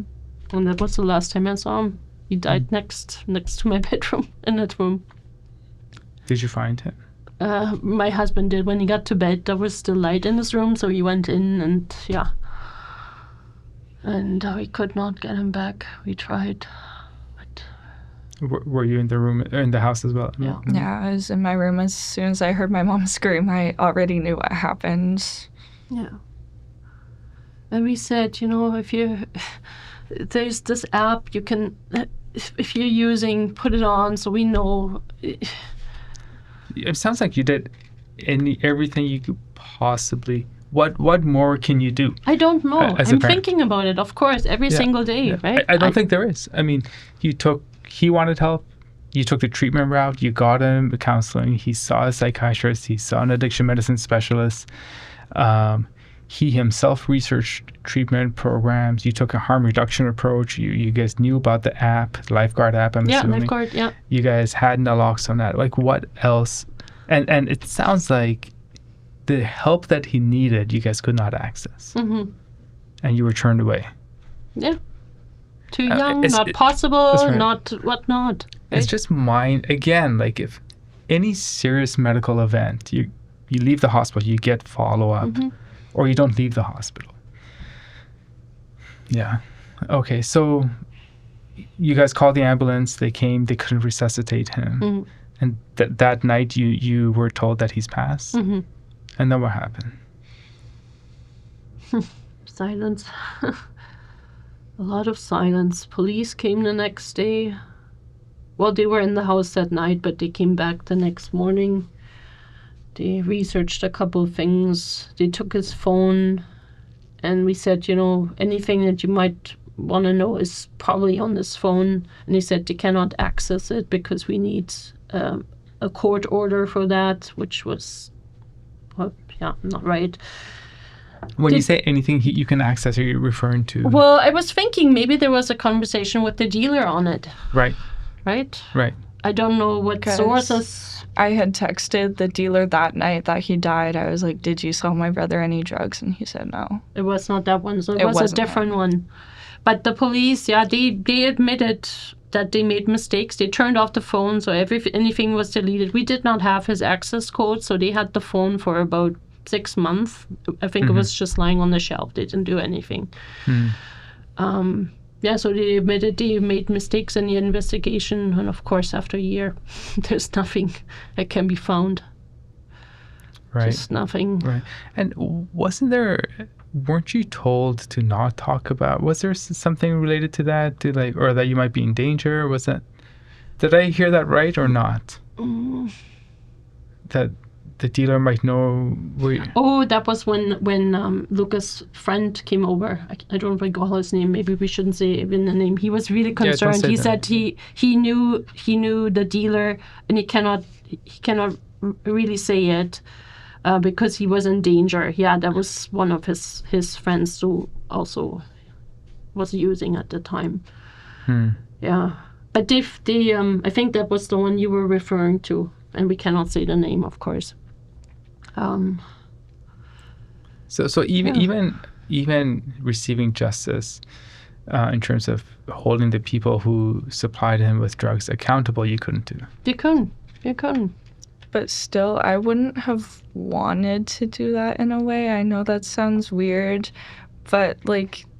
S2: And that was the last time I saw him. He died next to my bedroom, in that room.
S1: Did you find him?
S2: My husband did. When he got to bed, there was still light in his room, so he went in and And we could not get him back. We tried. But
S1: Were you in the room, in the house as well?
S2: Yeah.
S3: Yeah, I was in my room. As soon as I heard my mom scream, I already knew what happened.
S2: yeah. And we said, there's this app you can, if you're using, put it on so we know.
S1: It sounds like you did everything you could possibly. What more can you do?
S2: I don't know.
S1: As a
S2: I'm
S1: parent?
S2: thinking about it, of course, every single day,
S1: Yeah.
S2: right?
S1: I don't think there is. I mean, he wanted help. You took the treatment route. You got him the counseling. He saw a psychiatrist. He saw an addiction medicine specialist. He himself researched treatment programs. You took a harm reduction approach. You guys knew about the app, Lifeguard app, I'm assuming.
S2: Lifeguard, yeah.
S1: You guys had naloxone on that. Like, what else? And it sounds like the help that he needed, you guys could not access.
S2: Mm-hmm.
S1: And you were turned away.
S2: Yeah. Too young, not
S1: that's
S2: possible,
S1: right.
S2: not whatnot. Right?
S1: It's just again, like if any serious medical event, you leave the hospital, you get follow-up, or you don't leave the hospital. Yeah. Okay, so you guys called the ambulance, they came, they couldn't resuscitate him. And that night you were told that he's passed? And then what happened?
S2: Silence. A lot of silence. Police came the next day. Well, they were in the house that night, but they came back the next morning. They researched a couple of things. They took his phone, and we said, anything that you might want to know is probably on this phone. And they said they cannot access it because we need a court order for that, which was, not right.
S1: When you say anything you can access, are you referring to?
S2: Well, I was thinking maybe there was a conversation with the dealer on it.
S1: Right.
S2: Right?
S1: Right.
S2: I don't know what sources.
S3: I had texted the dealer that night that he died. I was like, did you sell my brother any drugs? And he said no.
S2: It was not that one. So it was a
S3: wasn't
S2: different one. But the police, they admitted that they made mistakes. They turned off the phone, so anything was deleted. We did not have his access code, so they had the phone for about 6 months. I think it was just lying on the shelf. They didn't do anything. So they admitted they made mistakes in the investigation, and of course, after a year, there's nothing that can be found.
S1: Right.
S2: Just nothing.
S1: Right. And weren't you told to not talk about, was there something related to that, or that you might be in danger? Did I hear that right or not? That the dealer might know
S2: Oh, that was when Luka's friend came over. I don't recall his name. Maybe we shouldn't say even the name. He was really concerned. He said he knew the dealer, and he cannot really say it because he was in danger. Yeah, that was one of his friends who also was using at the time. Yeah, but they I think that was the one you were referring to, and we cannot say the name, of course.
S1: So even receiving justice in terms of holding the people who supplied him with drugs accountable, you couldn't do.
S2: You couldn't.
S3: But still, I wouldn't have wanted to do that in a way. I know that sounds weird, but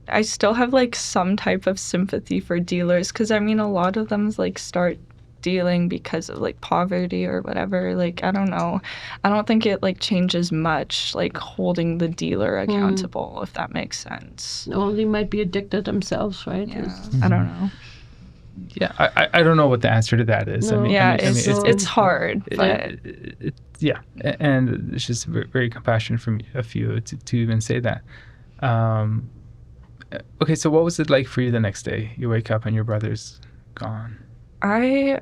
S3: I still have some type of sympathy for dealers, because I mean a lot of them start dealing because of poverty or whatever. I don't know. I don't think it changes much holding the dealer accountable, if that makes sense.
S2: Well, they might be addicted themselves, right?
S3: Yeah. I don't know.
S1: Yeah, I don't know what the answer to that is.
S2: No.
S3: It's hard, but
S1: and it's just very, very compassionate of you to even say that. Okay, so what was it like for you the next day? You wake up and your brother's gone.
S3: I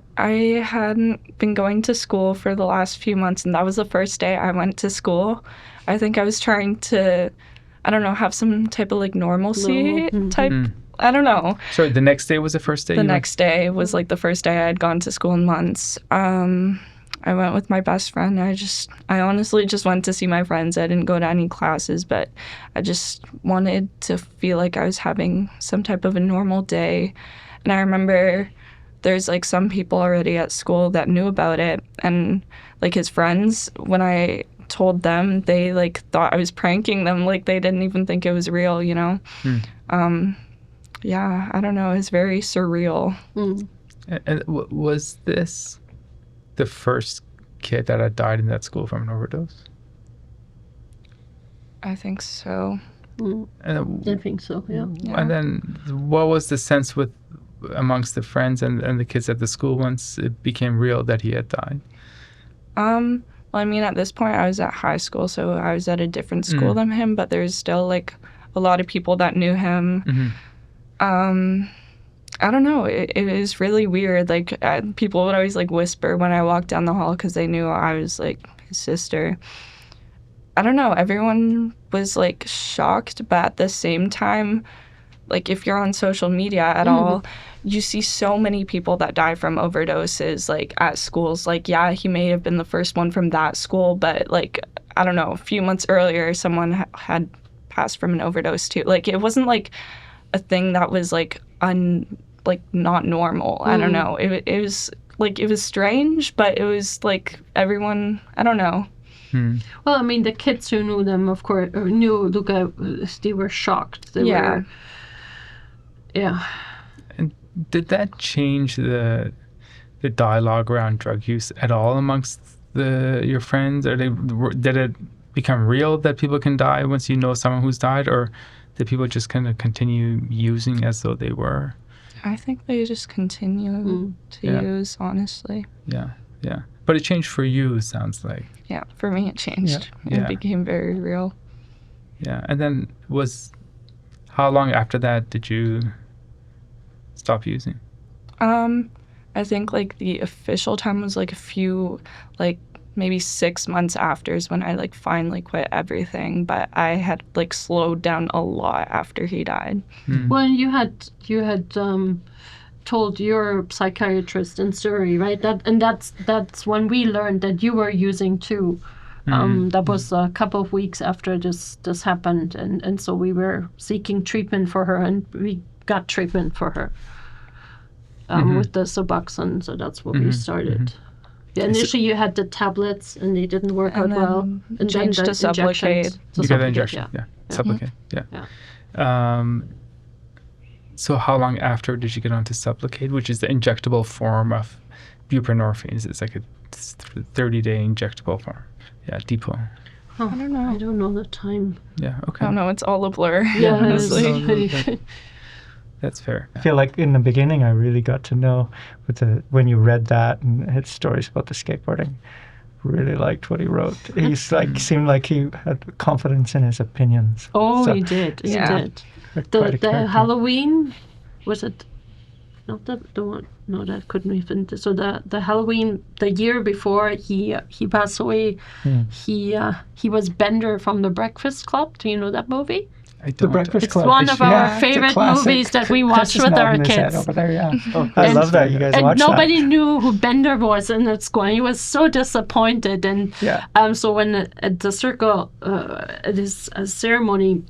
S3: hadn't been going to school for the last few months, and that was the first day I went to school. I think I was trying to, have some type of normalcy type. I don't know.
S1: Sorry, the next day was the first day?
S3: The next day was the first day I had gone to school in months. I went with my best friend. I honestly just went to see my friends. I didn't go to any classes, but I just wanted to feel like I was having some type of a normal day. And I remember there's some people already at school that knew about it, and his friends, when I told them, they like thought I was pranking them. Like they didn't even think it was real, you know? Yeah, I don't know. It's very surreal.
S1: And was this the first kid that had died in that school from an overdose?
S3: I think so.
S1: And,
S2: I think so, yeah.
S1: And then what was the sense amongst the friends and the kids at the school once it became real that he had died?
S3: Well, I mean, at this point, I was at high school, so I was at a different school than him, but there's still, like, a lot of people that knew him. I don't know. It was really weird. Like, people would always, like, whisper when I walked down the hall because they knew I was, like, his sister. I don't know. Everyone was, like, shocked, but at the same time, like, if you're on social media at all, you see so many people that die from overdoses, like, at schools. Like, yeah, he may have been the first one from that school, but, like, I don't know, a few months earlier, someone had passed from an overdose, too. Like, it wasn't, like, a thing that was, like, not normal. I don't know. It was, like, it was strange, but it was, like, everyone, I don't know.
S2: Well, I mean, the kids who knew them, of course, or knew Luka, they were shocked. They were, yeah.
S1: And did that change the dialogue around drug use at all amongst your friends? Or did it become real that people can die once you know someone who's died, or did people just kind of continue using as though they were?
S3: I think they just continue to use, honestly.
S1: Yeah. But it changed for you, it sounds like.
S3: Yeah, for me it changed. It became very real.
S1: Yeah, and then how long after that did you stop using?
S3: I think, like, the official time was, like, maybe 6 months after is when I, like, finally quit everything. But I had, like, slowed down a lot after he died.
S2: Well, you had told your psychiatrist in Surrey, right? That's when we learned that you were using too. That was a couple of weeks after this happened, and so we were seeking treatment for her, and we got treatment for her with the Suboxone. So that's what we started. Yeah, initially you had the tablets, and they didn't work out well, and
S3: changed
S2: then
S3: to Sublocade.
S1: You got the injection, Sublocade, So how long after did you get onto Sublocade, which is the injectable form of buprenorphine? It's like a 30-day injectable form. Yeah, depot.
S3: I don't know.
S2: I don't know the time.
S1: Yeah, okay.
S3: I don't know. It's all a blur,
S2: Yeah,
S3: honestly.
S1: That's fair.
S4: I feel like in the beginning I really got to know when you read that and had stories about the skateboarding. Really liked what he wrote. He's like seemed like he had confidence in his opinions.
S2: Oh,
S4: So,
S2: he did. He did.
S4: quite a
S2: The
S4: character.
S2: Halloween, was it? Not the one. No, that couldn't have been. So the Halloween, the year before he passed away, he was Bender from The Breakfast Club. Do you know that movie?
S1: I don't.
S4: Breakfast
S2: It's
S4: Club.
S2: one of our
S4: Yeah, it's a
S2: favorite
S4: classic.
S2: movies that we watch
S4: Chris is
S2: with our
S4: nodding his head
S2: kids.
S4: over there, yeah. I love that you guys
S2: And
S4: watch
S2: nobody
S4: that.
S2: knew who Bender was in that school. And he was so disappointed. And so when at the circle, at his ceremony,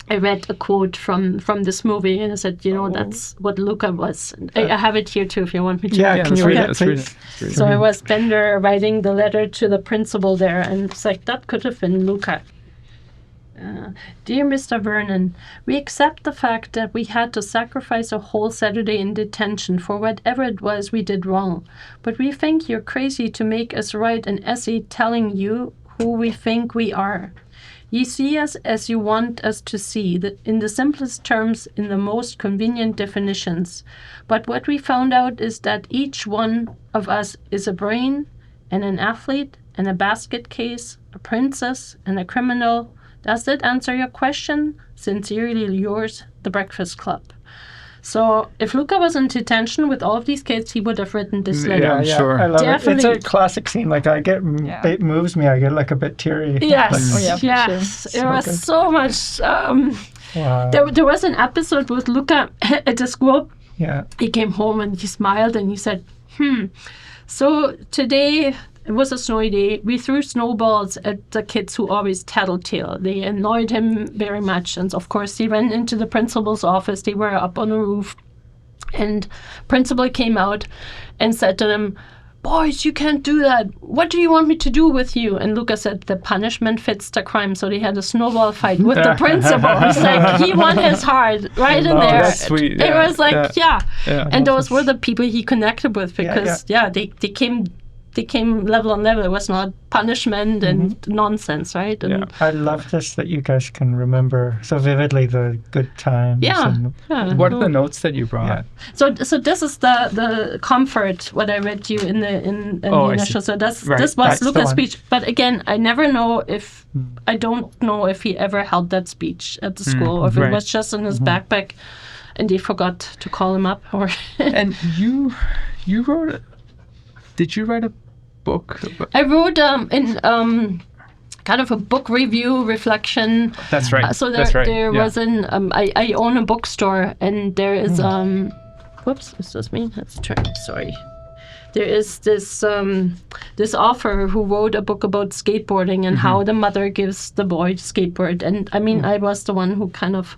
S2: I read a quote from this movie, and I said, that's what Luka was. I have it here too, if you want me to.
S4: Yeah, can you read it,
S1: Let's read
S4: please?
S1: it.
S2: So it was Bender writing the letter to the principal there, and it's like, that could have been Luka. Dear Mr. Vernon, we accept the fact that we had to sacrifice a whole Saturday in detention for whatever it was we did wrong, but we think you're crazy to make us write an essay telling you who we think we are. Ye see us as you want us to see, in the simplest terms, in the most convenient definitions. But what we found out is that each one of us is a brain, and an athlete, and a basket case, a princess, and a criminal. Does that answer your question? Sincerely yours, The Breakfast Club. So if Luka was in detention with all of these kids, he would have written this letter.
S1: I'm sure.
S4: I love
S2: Definitely.
S4: it. It's a classic scene. Like it moves me. I get like a bit teary.
S2: Yes,
S3: for
S2: yes.
S3: sure.
S2: There was
S4: good.
S2: so much.
S4: Wow.
S2: There was an episode with Luka at the school.
S4: Yeah.
S2: He came home and he smiled and he said, so today it was a snowy day. We threw snowballs at the kids who always tattletale. They annoyed him very much. And of course, he ran into the principal's office. They were up on the roof. And principal came out and said to them, boys, you can't do that. What do you want me to do with you? And Luka said, the punishment fits the crime. So they had a snowball fight with the principal. It's like, he won his heart right in there.
S1: That's sweet.
S2: It was like, and those were
S1: awesome.
S2: the people he connected with because, they came level on level. It was not punishment and nonsense, right? And
S4: I love this that you guys can remember so vividly the good times.
S1: What are the notes that you brought?
S4: Yeah.
S2: So this is the comfort what I read to you in the initial. So this was
S4: That's
S2: Luka's
S4: the one.
S2: speech. But again, I never know if I don't know if he ever held that speech at the school or if it was just in his backpack and they forgot to call him up or
S1: And you wrote. Did you write a book?
S2: I wrote in kind of a book review reflection.
S1: That's right.
S2: So
S1: That's right.
S2: there was an I own a bookstore and there is whoops, is this me? Let's try. Sorry. There is this this author who wrote a book about skateboarding and how the mother gives the boy to skateboard. And I mean, I was the one who kind of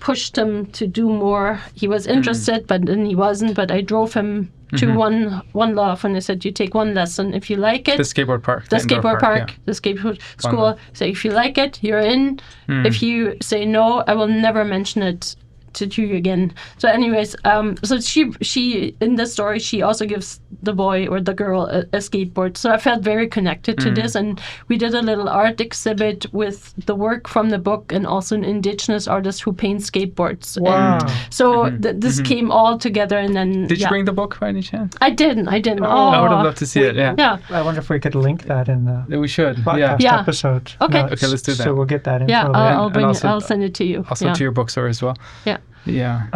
S2: pushed him to do more. He was interested, but then he wasn't. But I drove him to one love, and I said, "You take one lesson if you like it."
S1: The skateboard park.
S2: The
S1: indoor
S2: skateboard park,
S1: yeah.
S2: the skateboard school. Say if you like it, you're in. If you say no, I will never mention it to you again. So anyways, so she in the story she also gives the boy or the girl a skateboard. So I felt very connected to this, and we did a little art exhibit with the work from the book and also an indigenous artist who paints skateboards.
S4: Wow.
S2: And so this came all together, and then
S1: Did you bring the book by any chance?
S2: I didn't.
S1: Oh, I would have loved to see it. Yeah.
S2: Yeah.
S4: I wonder if we could link that in the
S1: We should.
S4: podcast
S1: Yeah.
S4: episode.
S2: Okay.
S4: notes,
S1: Okay, let's do that.
S4: So we'll get that info.
S2: Yeah,
S4: later.
S2: I'll
S1: And
S2: bring it.
S1: also-
S2: I'll send it to you.
S1: Also to your bookstore as well.
S2: Yeah.
S1: Yeah.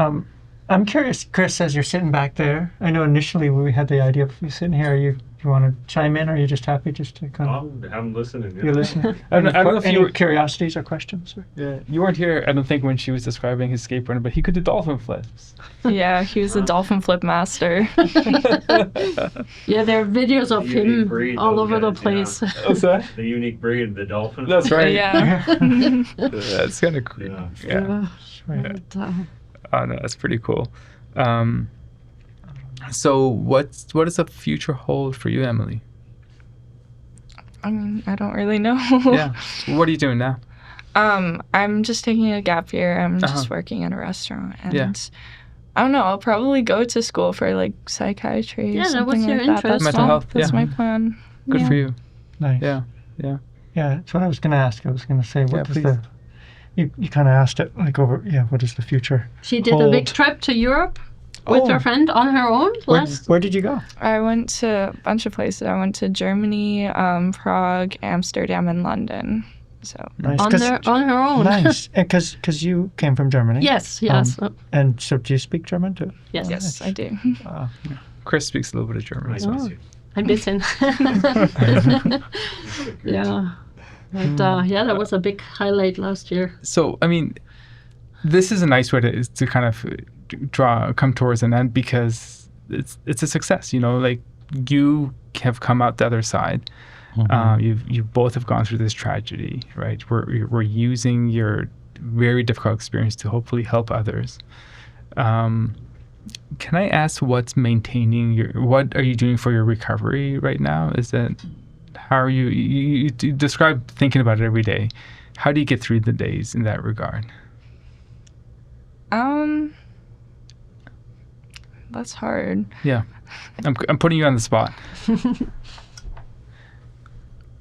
S4: I'm curious, Chris, as you're sitting back there, I know initially when we had the idea of you sitting here, you want to chime in, or are you just happy just to kind of...
S5: I'm listening.
S4: You're listening?
S1: I don't know if
S4: any
S1: you were-
S4: curiosities or questions? Or?
S1: Yeah. You weren't here, I don't think, when she was describing his skateboarding, but he could do dolphin flips.
S3: Yeah, he was a dolphin flip master.
S2: Yeah, there are videos of
S5: Unique
S2: him
S5: breed,
S2: all
S5: those
S2: over the
S5: guys,
S2: place.
S1: What's that?
S5: The unique breed, the dolphin.
S1: That's right.
S3: Yeah.
S1: That's kind of cool.
S5: Yeah.
S1: Yeah.
S2: But,
S1: Oh, no, that's pretty cool. So what does the future hold for you, Emily?
S3: I mean, I don't really know.
S1: Yeah. What are you doing now?
S3: I'm just taking a gap year. I'm just working in a restaurant, and
S1: Yeah.
S3: I don't know. I'll probably go to school for like psychiatry.
S2: Yeah,
S3: or
S2: that was
S3: something
S2: your
S3: like that.
S2: interest.
S1: Mental health,
S3: That's
S1: yeah.
S3: my plan.
S1: Good
S3: Yeah.
S1: for you.
S4: Nice.
S1: Yeah.
S4: Yeah, that's what I was going to ask. I was going to say, what
S1: Yeah,
S4: does
S1: please.
S4: the... You kind of asked it, like, what is the future?
S2: she did a big
S4: Hold.
S2: trip to Europe with
S4: Oh.
S2: her friend on her own.
S4: Where did you go?
S3: I went to a bunch of places. I went to Germany, Prague, Amsterdam, and London. So
S4: Nice.
S2: on her own.
S4: Nice. Because you came from Germany.
S2: Yes. Yes.
S4: And so do you speak German too?
S2: yes.
S3: yes, I do.
S1: Chris speaks a little bit of German.
S5: Nice
S1: as well.
S5: to see you.
S2: Ein bisschen. Yeah. But yeah, that was a big highlight last year.
S1: So, I mean, this is a nice way to kind of come towards an end because it's a success. You know, like you have come out the other side. You both have gone through this tragedy, right? We're using your very difficult experience to hopefully help others. Can I ask what are you doing for your recovery right now? How are you describe thinking about it every day. How do you get through the days in that regard?
S3: That's hard.
S1: Yeah. I'm putting you on the spot.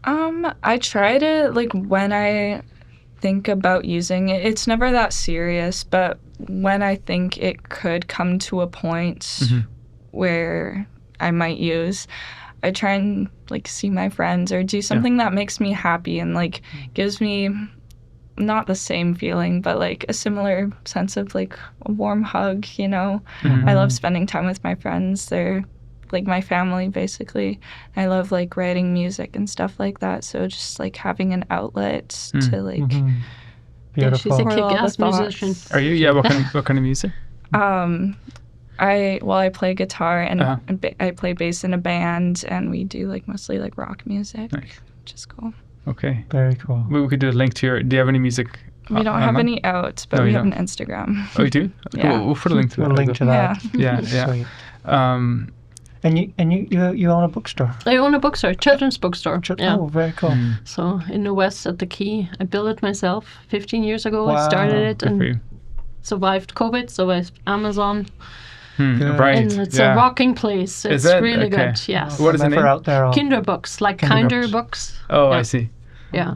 S3: I try to, like, when I think about using it, it's never that serious, but when I think it could come to a point where I might use, I try and, like, see my friends or do something that makes me happy and, like, gives me not the same feeling, but, like, a similar sense of, like, a warm hug, you know? I love spending time with my friends. They're like my family, basically. I love, like, writing music and stuff like that. So just, like, having an outlet to, like,
S2: Yeah, she's
S4: Beautiful.
S2: a
S3: Pour all the
S2: kick-ass
S3: thoughts.
S2: musician.
S1: Are you? Yeah. What kind of music?
S3: I play guitar and
S1: Uh-huh.
S3: I play bass in a band, and we do, like, mostly, like, rock music,
S1: Nice.
S3: which is cool.
S1: Okay.
S4: Very cool.
S1: We could do a link to your. Do you have any music?
S3: We don't have
S1: online?
S3: any out, but
S1: No,
S3: we
S1: you
S3: have an
S1: don't?
S3: Instagram.
S1: Oh, you do?
S3: Yeah.
S1: We'll put a link to that.
S4: We'll link to that.
S1: Yeah. Yeah.
S4: Sweet. And you own a bookstore.
S2: I own a bookstore, children's bookstore. Yeah.
S4: Oh, very cool.
S2: So in the West at the Quay, I built it myself 15 years ago.
S4: Wow.
S2: I started it
S1: Good for you.
S2: and survived COVID, survived Amazon.
S1: Right.
S2: And it's a rocking place. It's
S1: it?
S2: really
S1: Okay.
S2: good. Yes.
S1: What is the
S4: Never
S1: name?
S4: out there.
S2: Kinder books, like
S4: Kinder
S2: kinder
S4: books.
S2: books.
S1: Oh,
S2: Yeah.
S1: I see.
S2: Yeah.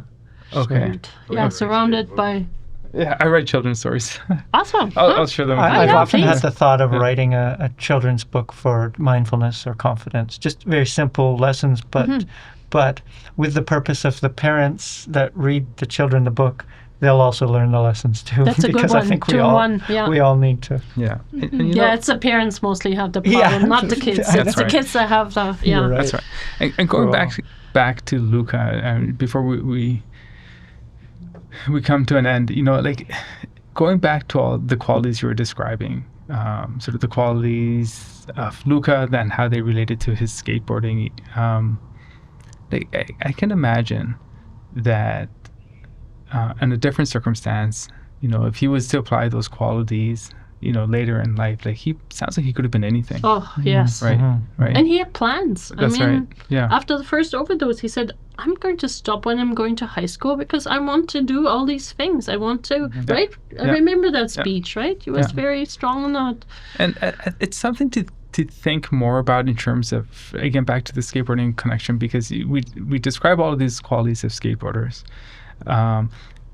S1: Okay.
S2: And, yeah, surrounded by.
S1: Yeah, I write children's stories.
S2: Awesome.
S1: I'll share them with you.
S4: I've
S2: yeah,
S4: often
S2: please.
S4: had the thought of writing a children's book for mindfulness or confidence, just very simple lessons, but with the purpose of the parents that read the children the book, they'll also learn the lessons too.
S2: That's a good
S4: because
S2: one.
S4: I think
S2: Two in one. Yeah.
S4: we all need to.
S1: Yeah. And you
S2: Yeah,
S1: know,
S2: it's the parents mostly have the problem,
S4: Yeah.
S2: not the kids.
S4: That's
S2: It's the
S1: right.
S2: kids that have the. Yeah.
S4: You're right.
S1: that's right. And going
S4: Cool.
S1: back to Luka, before we come to an end, you know, like going back to all the qualities you were describing, sort of the qualities of Luka, then how they related to his skateboarding. I can imagine that in a different circumstance, you know, if he was to apply those qualities, you know, later in life, like he sounds like he could have been anything.
S2: Oh yes.
S1: Right. Right.
S2: And he had plans.
S1: That's
S2: I mean,
S1: right. Yeah.
S2: after the first overdose, he said, I'm going to stop when I'm going to high school because I want to do all these things. I want to, right? I
S1: Yeah.
S2: remember that speech, right? He was
S1: Yeah.
S2: very strong on that.
S1: And it's something to think more about in terms of, again, back to the skateboarding connection, because we describe all of these qualities of skateboarders.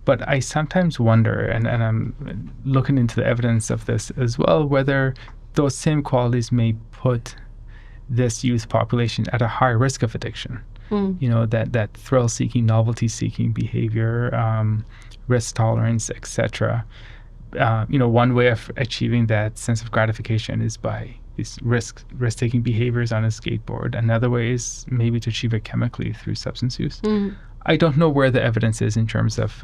S1: But I sometimes wonder, and I'm looking into the evidence of this as well, whether those same qualities may put this youth population at a higher risk of addiction. You know, that thrill-seeking, novelty-seeking behavior, risk tolerance, etc. You know, one way of achieving that sense of gratification is by these risk-taking behaviors on a skateboard. Another way is maybe to achieve it chemically through substance use. I don't know where the evidence is in terms of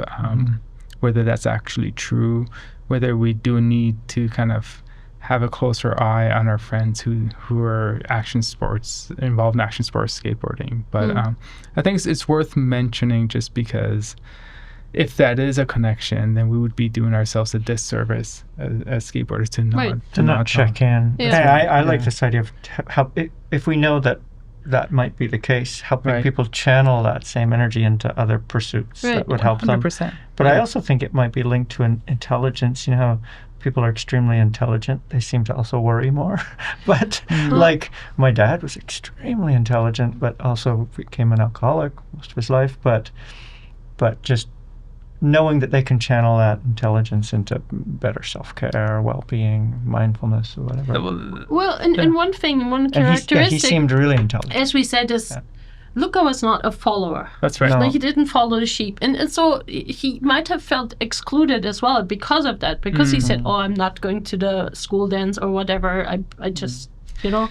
S1: whether that's actually true, whether we do need to kind of have a closer eye on our friends who are involved in action sports skateboarding. But I think it's worth mentioning, just because if that is a connection, then we would be doing ourselves a disservice as skateboarders to not
S4: check in.
S2: Yeah.
S4: I like this idea of help. If we know that might be the case, helping people channel that same energy into other pursuits that would help
S1: 100%.
S4: them. But I also think it might be linked to an intelligence. You know how people are extremely intelligent, they seem to also worry more. But like my dad was extremely intelligent, but also became an alcoholic most of his life. But just knowing that they can channel that intelligence into better self-care, well-being, mindfulness, or whatever.
S2: Well, and one
S4: And
S2: characteristic,
S4: he seemed really intelligent.
S2: as we said, is Luka was not a follower.
S1: That's right.
S4: No.
S2: Like, he didn't follow the sheep. And so he might have felt excluded as well because of that, because he said, I'm not going to the school dance or whatever. I just, you know.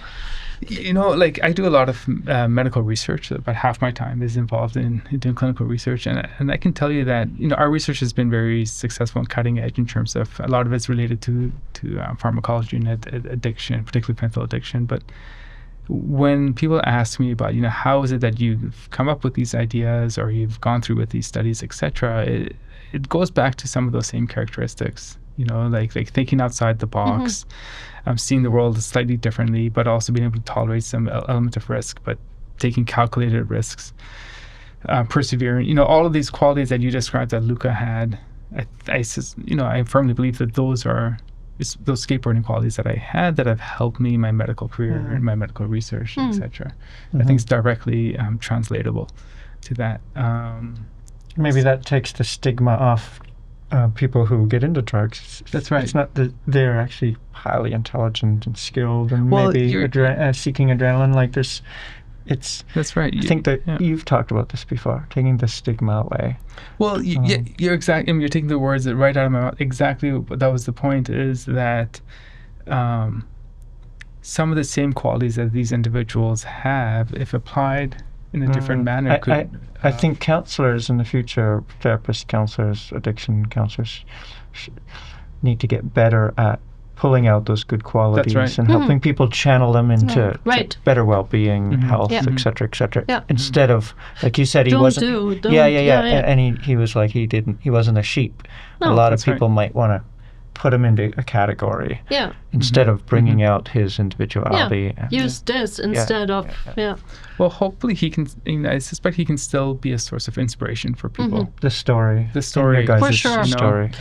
S1: You know, like I do a lot of medical research. About half my time is involved in doing clinical research, and I can tell you that, you know, our research has been very successful and cutting edge in terms of a lot of it's related to pharmacology and addiction, particularly fentanyl addiction. But when people ask me about, you know, how is it that you've come up with these ideas or you've gone through with these studies, etc., it goes back to some of those same characteristics. You know, like thinking outside the box, seeing the world slightly differently, but also being able to tolerate some element of risk, but taking calculated risks, persevering. You know, all of these qualities that you described that Luka had, I firmly believe that those skateboarding qualities that I had that have helped me in my medical career and my medical research, etc. I think it's directly translatable to that.
S4: Maybe that takes the stigma off people who get into drugs.
S1: That's right.
S4: It's not that they're actually highly intelligent and skilled and
S1: Well,
S4: maybe
S1: you're-
S4: seeking adrenaline. Like
S1: That's right.
S4: I think that you've talked about this before, taking the stigma away.
S1: Well, you're exactly. I mean, you're taking the words right out of my mouth. Exactly. That was the point. Is that some of the same qualities that these individuals have, if applied in a different manner,
S4: I think counselors in the future, therapists, counselors, addiction counselors, need to get better at pulling out those good qualities and helping people channel them into to better well-being, health, etc., etc. Instead of, like you said, he wasn't. And he was like he wasn't a sheep. A lot of people might want to put him into a category
S2: Yeah.
S4: instead of bringing out his individuality.
S2: Use this instead of
S1: Well, hopefully he can. I suspect he can still be a source of inspiration for people.
S4: The story.
S1: The story.
S4: Your guys'
S2: For sure.
S4: story.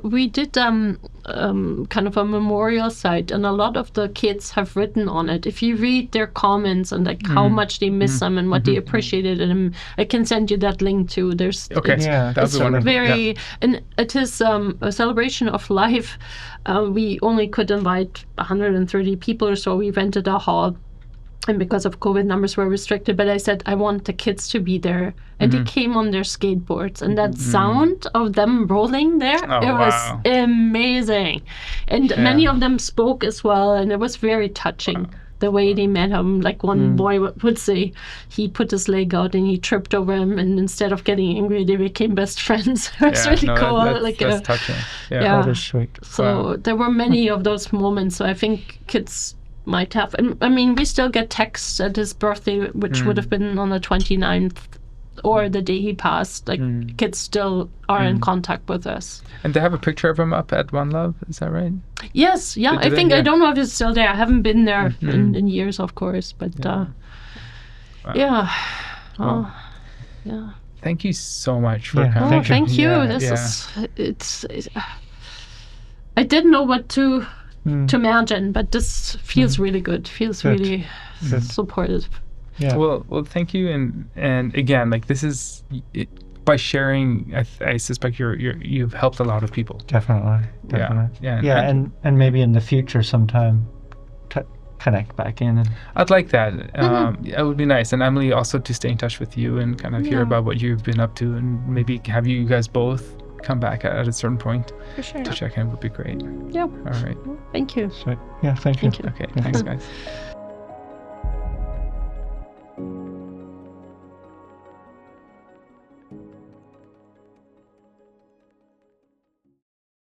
S2: We did kind of a memorial site, and a lot of the kids have written on it. If you read their comments and like how much they miss him and what they appreciated in him, I can send you that link too. There's
S1: Okay.
S4: Yeah,
S1: That would
S2: it's
S1: be wonderful.
S2: very, and it is a celebration of life. We only could invite 130 people or so. We rented a hall, and because of COVID, numbers were restricted. But I said I want the kids to be there, and they came on their skateboards, and that sound of them rolling there, it was amazing. And many of them spoke as well, and it was very touching. The way they met him, like one boy would say, he put his leg out and he tripped over him, and instead of getting angry, they became best friends. It was really cool.
S1: That's touching.
S4: That is sweet.
S2: So there were many of those moments. So I think kids might have. I mean, we still get texts at his birthday, which would have been on the 29th or the day he passed. Like kids still are in contact with us.
S1: And they have a picture of him up at One Love. Is that right?
S2: Yes, yeah. I think I don't know if it's still there. I haven't been there in years, of course, but yeah.
S1: Well,
S2: Yeah.
S1: Thank you so much for
S4: Yeah,
S1: coming.
S2: Thank you.
S1: Yeah,
S2: This is it's I didn't know what to imagine, but this feels really good. Feels really supportive.
S4: Yeah.
S1: Well, thank you, and again, like this is by sharing. I suspect you've helped a lot of people.
S4: Definitely.
S1: Yeah.
S4: And maybe in the future sometime connect back in. And
S1: I'd like that. It would be nice, and Emily also to stay in touch with you and kind of hear about what you've been up to, and maybe have you guys both come back at a certain point
S2: For sure.
S1: to check in would be great.
S2: Yeah.
S1: All right.
S2: Thank you.
S4: so, yeah, thank you.
S2: Thank you.
S1: Okay. Thanks, guys.